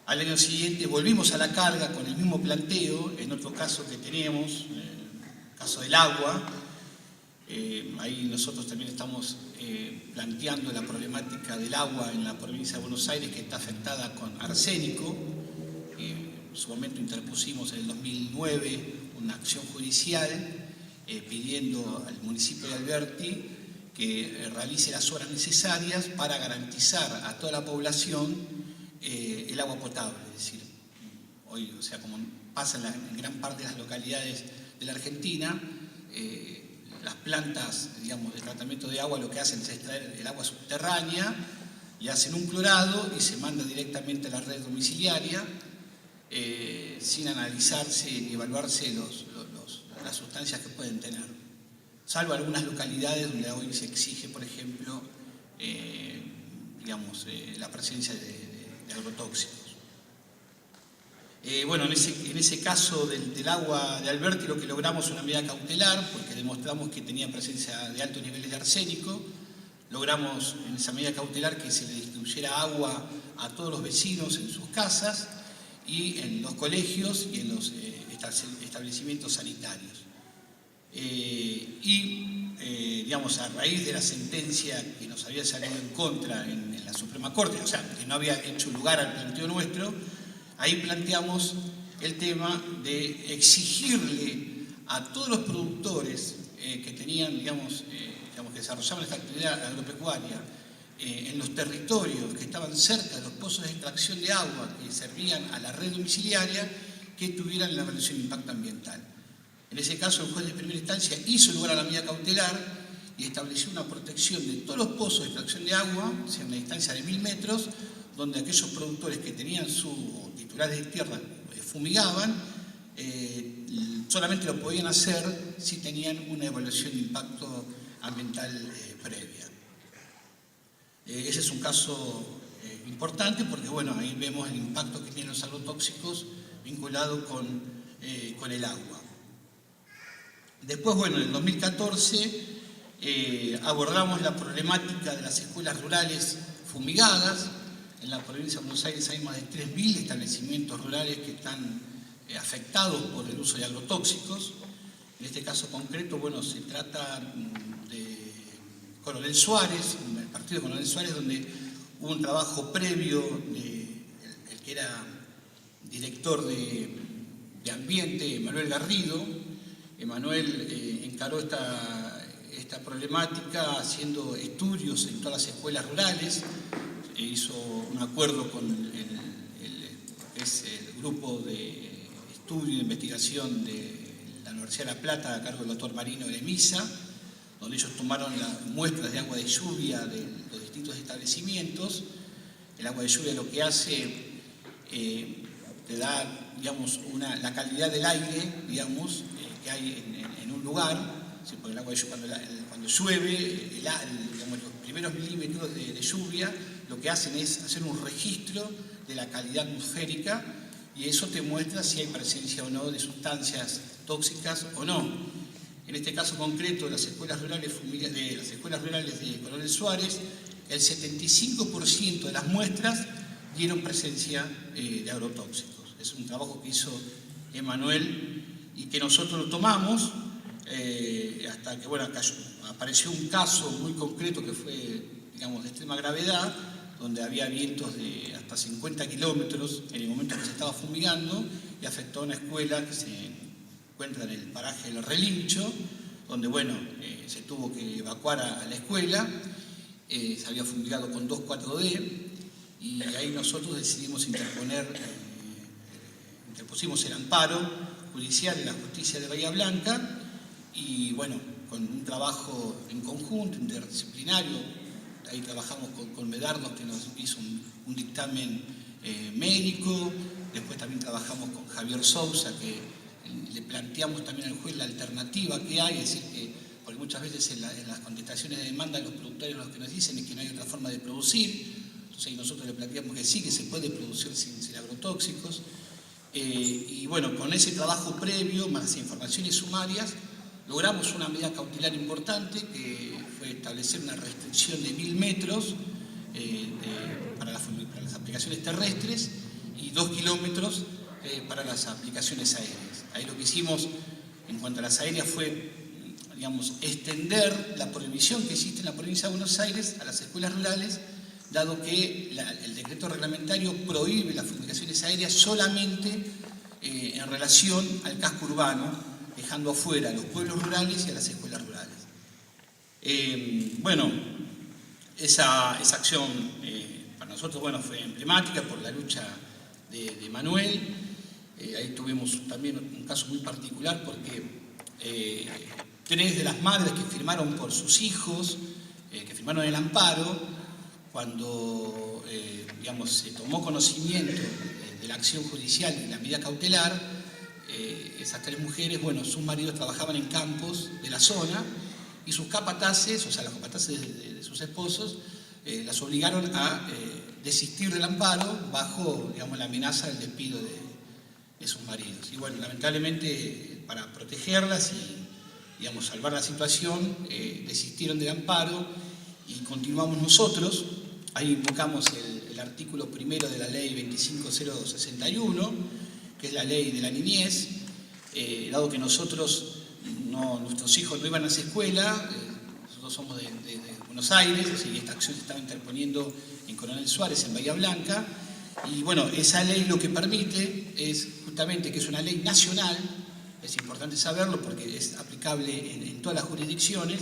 al año siguiente volvimos a la carga con el mismo planteo, en otro caso que teníamos, el caso del agua. Ahí nosotros también estamos planteando la problemática del agua en la provincia de Buenos Aires, que está afectada con arsénico. En su momento interpusimos en el 2009 una acción judicial pidiendo al municipio de Alberti que realice las obras necesarias para garantizar a toda la población el agua potable. Es decir, hoy, como pasa en gran parte de las localidades de la Argentina, las plantas, de tratamiento de agua lo que hacen es extraer el agua subterránea y hacen un clorado y se manda directamente a la red domiciliaria, sin analizarse ni evaluarse las sustancias que pueden tener, salvo algunas localidades donde hoy se exige, por ejemplo, la presencia de agrotóxicos. Bueno, en ese caso del agua de Alberti lo que logramos una medida cautelar, porque demostramos que tenía presencia de altos niveles de arsénico. Logramos en esa medida cautelar que se le distribuyera agua a todos los vecinos en sus casas y en los colegios y en los establecimientos sanitarios. Digamos, a raíz de la sentencia que nos había salido en contra en la Suprema Corte, o sea, que no había hecho lugar al planteo nuestro, ahí planteamos el tema de exigirle a todos los productores que tenían, digamos, que desarrollaban esta actividad agropecuaria en los territorios que estaban cerca de los pozos de extracción de agua que servían a la red domiciliaria, que tuvieran la evaluación de impacto ambiental. En ese caso, el juez de primera instancia hizo lugar a la medida cautelar y estableció una protección de todos los pozos de extracción de agua, o sea, una distancia de 1000 metros, donde aquellos productores que tenían su titulares de tierra fumigaban, solamente lo podían hacer si tenían una evaluación de impacto ambiental previa. Ese es un caso importante porque, bueno, ahí vemos el impacto que tienen los agrotóxicos vinculado con el agua. Después, bueno, en el 2014 abordamos la problemática de las escuelas rurales fumigadas. En la provincia de Buenos Aires hay más de 3.000 establecimientos rurales que están afectados por el uso de agrotóxicos. En este caso concreto, bueno, se trata de Coronel Suárez, el partido de Coronel Suárez, donde hubo un trabajo previo el que era director de Ambiente, Emanuel Garrido. Emanuel encaró esta problemática haciendo estudios en todas las escuelas rurales, hizo un acuerdo con el grupo de estudio e investigación de la Universidad de La Plata a cargo del doctor Marino de Misa, donde ellos tomaron las muestras de agua de lluvia de los distintos establecimientos. El agua de lluvia lo que hace, te da, digamos, la calidad del aire, digamos, que hay en un lugar. Sí, porque el agua de lluvia, cuando llueve, digamos, los primeros milímetros de lluvia, lo que hacen es hacer un registro de la calidad atmosférica y eso te muestra si hay presencia o no de sustancias tóxicas o no. En este caso concreto, de las escuelas rurales de Coronel Suárez, el 75% de las muestras dieron presencia de agrotóxicos. Es un trabajo que hizo Emanuel y que nosotros lo tomamos hasta que, bueno, apareció un caso muy concreto que fue, digamos, de extrema gravedad, donde había vientos de hasta 50 kilómetros en el momento que se estaba fumigando y afectó a una escuela que se encuentra en el paraje del Relincho, donde, bueno, se tuvo que evacuar a la escuela. Se había fumigado con 2,4-D y ahí nosotros decidimos interpusimos el amparo judicial en la justicia de Bahía Blanca y, bueno, con un trabajo en conjunto, interdisciplinario. Ahí trabajamos con Medardo, que nos hizo un dictamen médico. Después también trabajamos con Javier Sousa, que le planteamos también al juez la alternativa que hay, es decir, que porque muchas veces en las contestaciones de demanda los productores lo que nos dicen es que no hay otra forma de producir. Entonces ahí nosotros le planteamos que sí, que se puede producir sin agrotóxicos. Y bueno, con ese trabajo previo, más las informaciones sumarias, logramos una medida cautelar importante que fue establecer una restricción de 1000 metros para las aplicaciones terrestres y 2 kilómetros para las aplicaciones aéreas. Ahí lo que hicimos en cuanto a las aéreas fue, digamos, extender la prohibición que existe en la provincia de Buenos Aires a las escuelas rurales, dado que el decreto reglamentario prohíbe las fumigaciones aéreas solamente en relación al casco urbano, dejando afuera a los pueblos rurales y a las escuelas rurales. Bueno, esa acción para nosotros, bueno, fue emblemática por la lucha de Manuel. Ahí tuvimos también un caso muy particular porque 3 de las madres que firmaron por sus hijos, que firmaron el amparo, cuando digamos, se tomó conocimiento de la acción judicial y la medida cautelar, esas 3 mujeres, bueno, sus maridos trabajaban en campos de la zona y sus capataces, o sea, los capataces de sus esposos, las obligaron a desistir del amparo bajo, digamos, la amenaza del despido de sus maridos. Y bueno, lamentablemente para protegerlas y, digamos, salvar la situación, desistieron del amparo y continuamos nosotros. Ahí invocamos el artículo primero de la ley 25061, que es la ley de la niñez, dado que nuestros hijos no iban a esa escuela, nosotros somos de Buenos Aires, y esta acción se estaba interponiendo en Coronel Suárez, en Bahía Blanca, y bueno, esa ley lo que permite es justamente que es una ley nacional, es importante saberlo porque es aplicable en todas las jurisdicciones,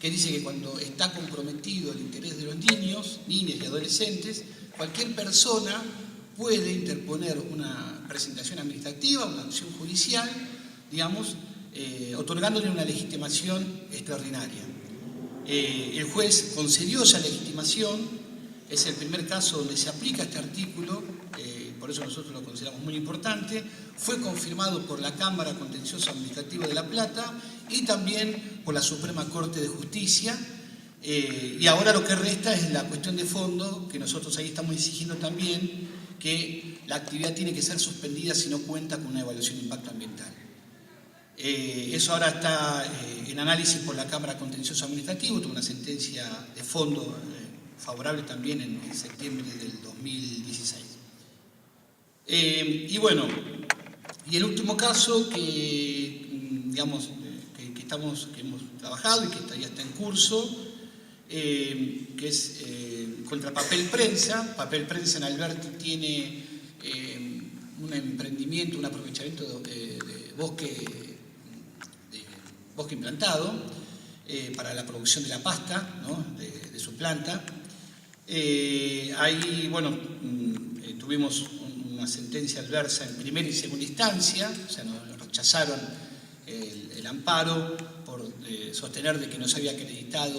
que dice que cuando está comprometido el interés de los niños, niñas y adolescentes, cualquier persona puede interponer una presentación administrativa, una acción judicial, digamos, otorgándole una legitimación extraordinaria. El juez concedió esa legitimación, es el primer caso donde se aplica este artículo, por eso nosotros lo consideramos muy importante, fue confirmado por la Cámara Contencioso Administrativa de La Plata y también por la Suprema Corte de Justicia, y ahora lo que resta es la cuestión de fondo, que nosotros ahí estamos exigiendo también, que la actividad tiene que ser suspendida si no cuenta con una evaluación de impacto ambiental. Eso ahora está en análisis por la Cámara Contencioso Administrativo, tuvo una sentencia de fondo favorable también en septiembre del 2016. Y bueno, y el último caso que, digamos, que hemos trabajado y que ya está en curso, que es contra Papel Prensa. Papel Prensa en Alberti tiene un emprendimiento, un aprovechamiento de bosque implantado para la producción de la pasta, ¿no? de su planta. Ahí, bueno, tuvimos una sentencia adversa en primera y segunda instancia, o sea, nos rechazaron el amparo por sostener de que no se había acreditado,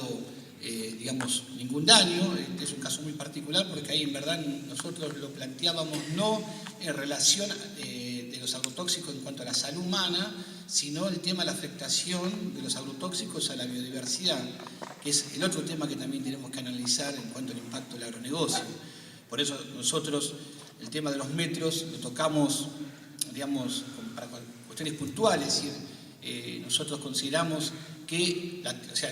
digamos, ningún daño. Este es un caso muy particular porque ahí en verdad nosotros lo planteábamos no en relación de los agrotóxicos en cuanto a la salud humana, sino el tema de la afectación de los agrotóxicos a la biodiversidad, que es el otro tema que también tenemos que analizar en cuanto al impacto del agronegocio. Por eso nosotros el tema de los metros lo tocamos, digamos, para cuestiones puntuales, es decir, nosotros consideramos que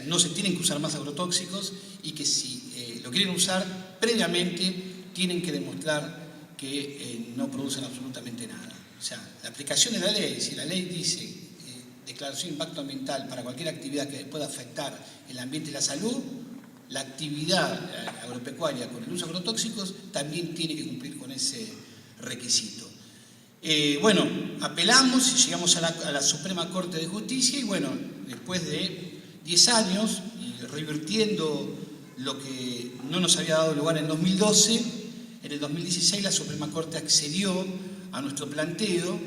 no se tienen que usar más agrotóxicos y que si lo quieren usar previamente tienen que demostrar que no producen absolutamente nada. O sea, la aplicación de la ley, si la ley dice declaración de impacto ambiental para cualquier actividad que pueda afectar el ambiente y la salud, la actividad agropecuaria con el uso de agrotóxicos también tiene que cumplir con ese requisito. Bueno, apelamos y llegamos a la Suprema Corte de Justicia y bueno, después de 10 años y revirtiendo lo que no nos había dado lugar en 2012, en el 2016 la Suprema Corte accedió a nuestro planteo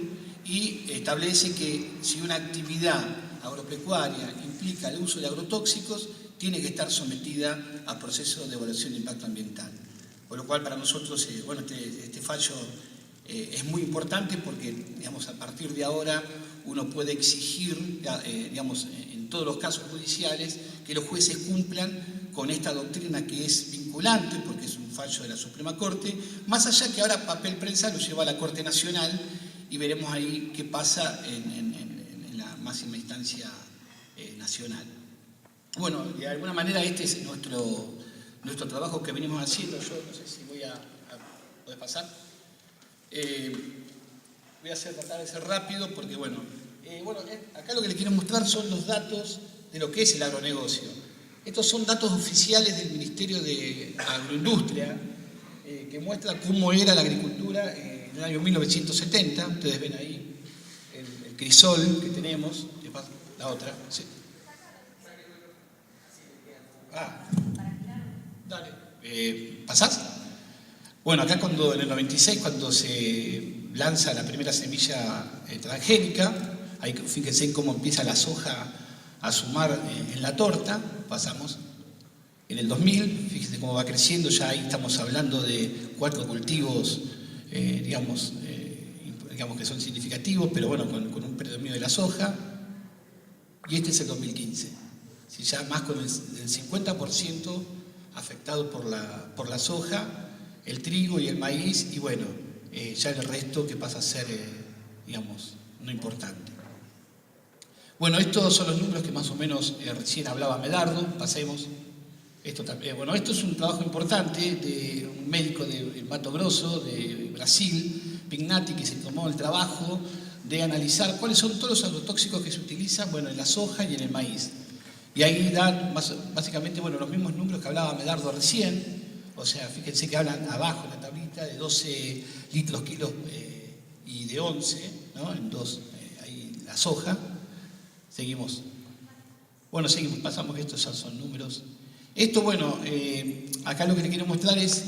y establece que si una actividad agropecuaria implica el uso de agrotóxicos, tiene que estar sometida a proceso de evaluación de impacto ambiental. Por lo cual para nosotros, bueno, este fallo es muy importante porque, digamos, a partir de ahora uno puede exigir, digamos, en todos los casos judiciales, que los jueces cumplan con esta doctrina que es vinculante, porque es un fallo de la Suprema Corte, más allá que ahora Papel Prensa lo lleva a la Corte Nacional y veremos ahí qué pasa en la máxima instancia nacional. Bueno, de alguna manera este es nuestro trabajo que venimos haciendo. Yo no sé si voy a poder pasar. Voy a tratar de ser rápido porque, bueno, acá lo que les quiero mostrar son los datos de lo que es el agronegocio. Estos son datos oficiales del Ministerio de Agroindustria que muestran cómo era la agricultura en el año 1970. Ustedes ven ahí el crisol que tenemos. La otra, sí. Dale. ¿Pasás? Bueno, acá en el 96, cuando se lanza la primera semilla transgénica, ahí fíjense en cómo empieza la soja a sumar en la torta, pasamos. En el 2000, fíjense cómo va creciendo, ya ahí estamos hablando de 4 cultivos, digamos que son significativos, pero bueno, con un predominio de la soja. Y este es el 2015, si ya más con el 50% afectado por la soja, el trigo y el maíz, y bueno, ya el resto que pasa a ser digamos, no importante. Bueno, estos son los números que más o menos recién hablaba Medardo, pasemos. Esto también, bueno, esto es un trabajo importante de un médico de Mato Grosso, de Brasil, Pignatti, que se tomó el trabajo de analizar cuáles son todos los agrotóxicos que se utilizan, bueno, en la soja y en el maíz. Y ahí dan básicamente, bueno, los mismos números que hablaba Medardo recién. O sea, fíjense que hablan abajo en la tablita de 12 litros kilos y de 11, ¿no? En dos, ahí la soja. Seguimos. Bueno, seguimos, pasamos que estos son números. Esto, bueno, acá lo que les quiero mostrar es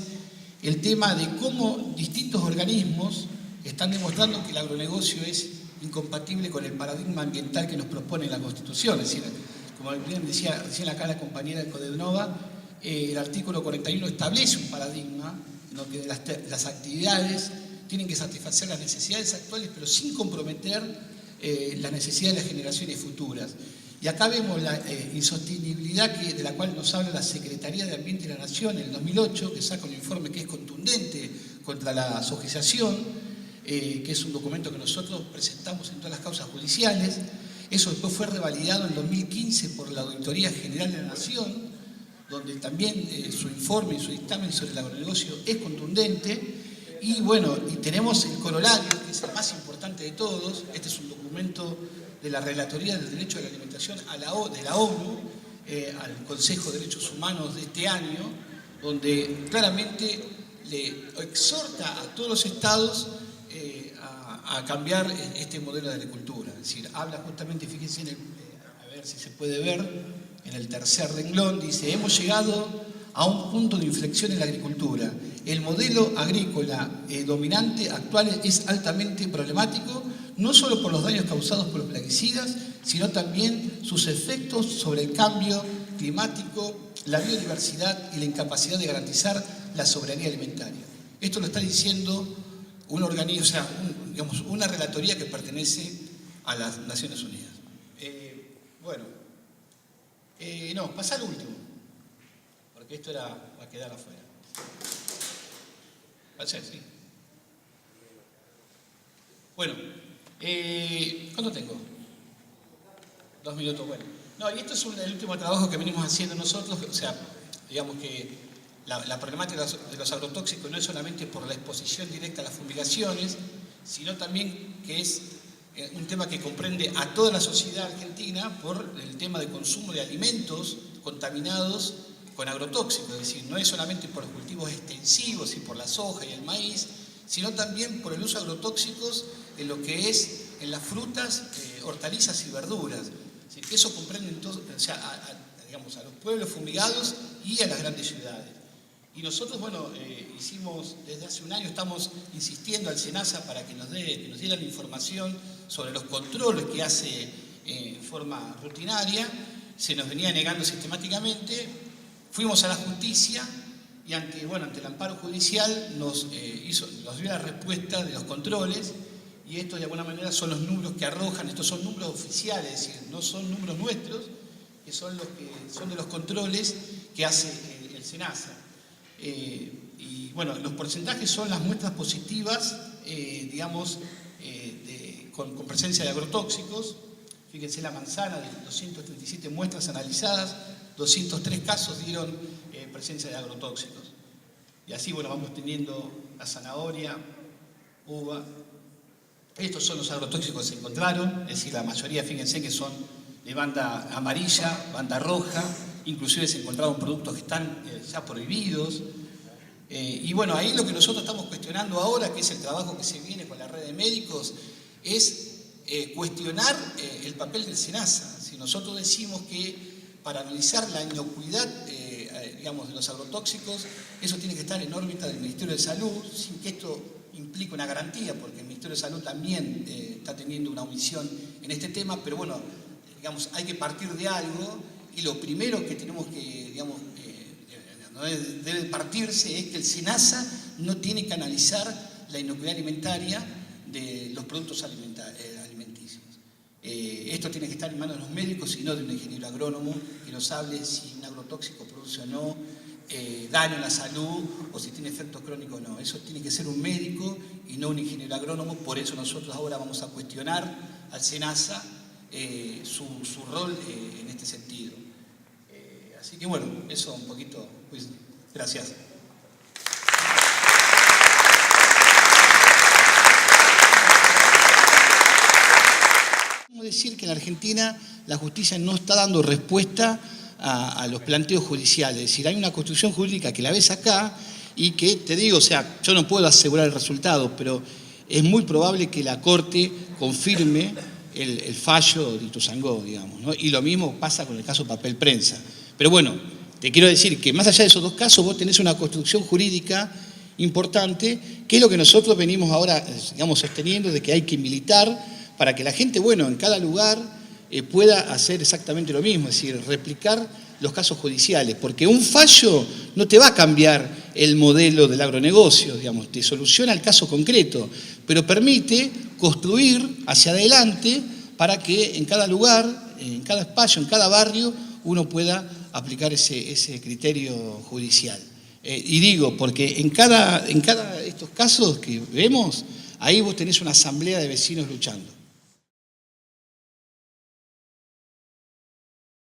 el tema de cómo distintos organismos están demostrando que el agronegocio es incompatible con el paradigma ambiental que nos propone la Constitución. Es decir, como bien decía recién acá la compañera de Codevnova, el artículo 41 establece un paradigma en lo que las actividades tienen que satisfacer las necesidades actuales, pero sin comprometer las necesidades de las generaciones futuras. Y acá vemos la insostenibilidad de la cual nos habla la Secretaría de Ambiente de la Nación en el 2008, que saca un informe que es contundente contra la sojización, que es un documento que nosotros presentamos en todas las causas judiciales. Eso después fue revalidado en 2015 por la Auditoría General de la Nación, donde también su informe y su dictamen sobre el agronegocio es contundente. Y bueno, y tenemos el corolario, que es el más importante de todos. Este es un documento de la Relatoría del Derecho a la Alimentación de la ONU, al Consejo de Derechos Humanos de este año, donde claramente le exhorta a todos los estados a cambiar este modelo de agricultura. Es decir, habla justamente, fíjense, a ver si se puede ver, en el tercer renglón, dice: hemos llegado a un punto de inflexión en la agricultura. El modelo agrícola dominante actual es altamente problemático, no solo por los daños causados por los plaguicidas, sino también sus efectos sobre el cambio climático, la biodiversidad y la incapacidad de garantizar la soberanía alimentaria. Esto lo está diciendo un organismo, o sea, digamos, una relatoría que pertenece a las Naciones Unidas. No, pasa al último, porque esto va a quedar afuera. Sí. Bueno, ¿cuánto tengo? 2 minutos, bueno. No, y esto es el último trabajo que venimos haciendo nosotros, o sea, digamos que la problemática de los agrotóxicos no es solamente por la exposición directa a las fumigaciones, sino también que es un tema que comprende a toda la sociedad argentina por el tema de consumo de alimentos contaminados con agrotóxicos. Es decir, no es solamente por los cultivos extensivos y por la soja y el maíz, sino también por el uso de agrotóxicos en lo que es en las frutas, hortalizas y verduras. Es decir, eso comprende entonces, o sea, digamos, a los pueblos fumigados y a las grandes ciudades. Y nosotros, bueno, hicimos, desde hace un año estamos insistiendo al SENASA para que nos dieran información sobre los controles que hace en forma rutinaria. Se nos venía negando sistemáticamente. Fuimos a la justicia y ante el amparo judicial nos dio la respuesta de los controles, y estos de alguna manera son los números que arrojan. Estos son números oficiales, es decir, no son números nuestros, que son de los controles que hace el SENASA. Y bueno, los porcentajes son las muestras positivas, con presencia de agrotóxicos. Fíjense, la manzana, de 237 muestras analizadas, 203 casos dieron presencia de agrotóxicos. Y así, bueno, vamos teniendo la zanahoria, uva. Estos son los agrotóxicos que se encontraron, es decir, la mayoría, fíjense que son de banda amarilla, banda roja. Inclusive se encontraron productos que están ya prohibidos. Y bueno, ahí lo que nosotros estamos cuestionando ahora, que es el trabajo que se viene con la red de médicos, es cuestionar el papel del SENASA. Si nosotros decimos que para analizar la inocuidad de los agrotóxicos, eso tiene que estar en órbita del Ministerio de Salud, sin que esto implique una garantía, porque el Ministerio de Salud también está teniendo una omisión en este tema, pero bueno, hay que partir de algo. Y lo primero que tenemos que, debe partirse es que el SENASA no tiene que analizar la inocuidad alimentaria de los productos alimenticios. Esto tiene que estar en manos de los médicos y no de un ingeniero agrónomo que nos hable si un agrotóxico produce o no daño a la salud o si tiene efectos crónicos o no. Eso tiene que ser un médico y no un ingeniero agrónomo. Por eso nosotros ahora vamos a cuestionar al SENASA su rol en este sentido. Así que bueno, eso un poquito, pues, gracias. Podemos decir que en la Argentina la justicia no está dando respuesta a los planteos judiciales. Es decir, hay una construcción jurídica que la ves acá y que, te digo, o sea, yo no puedo asegurar el resultado, pero es muy probable que la Corte confirme el fallo de Ituzaingó, digamos, ¿no? Y lo mismo pasa con el caso Papel Prensa. Pero bueno, te quiero decir que más allá de esos dos casos, vos tenés una construcción jurídica importante, que es lo que nosotros venimos ahora, digamos, sosteniendo, de que hay que militar para que la gente, bueno, en cada lugar pueda hacer exactamente lo mismo, es decir, replicar los casos judiciales, porque un fallo no te va a cambiar el modelo del agronegocio, digamos, te soluciona el caso concreto, pero permite construir hacia adelante para que en cada lugar, en cada espacio, en cada barrio, uno pueda aplicar ese criterio judicial. Y digo, porque en cada estos casos que vemos, ahí vos tenés una asamblea de vecinos luchando.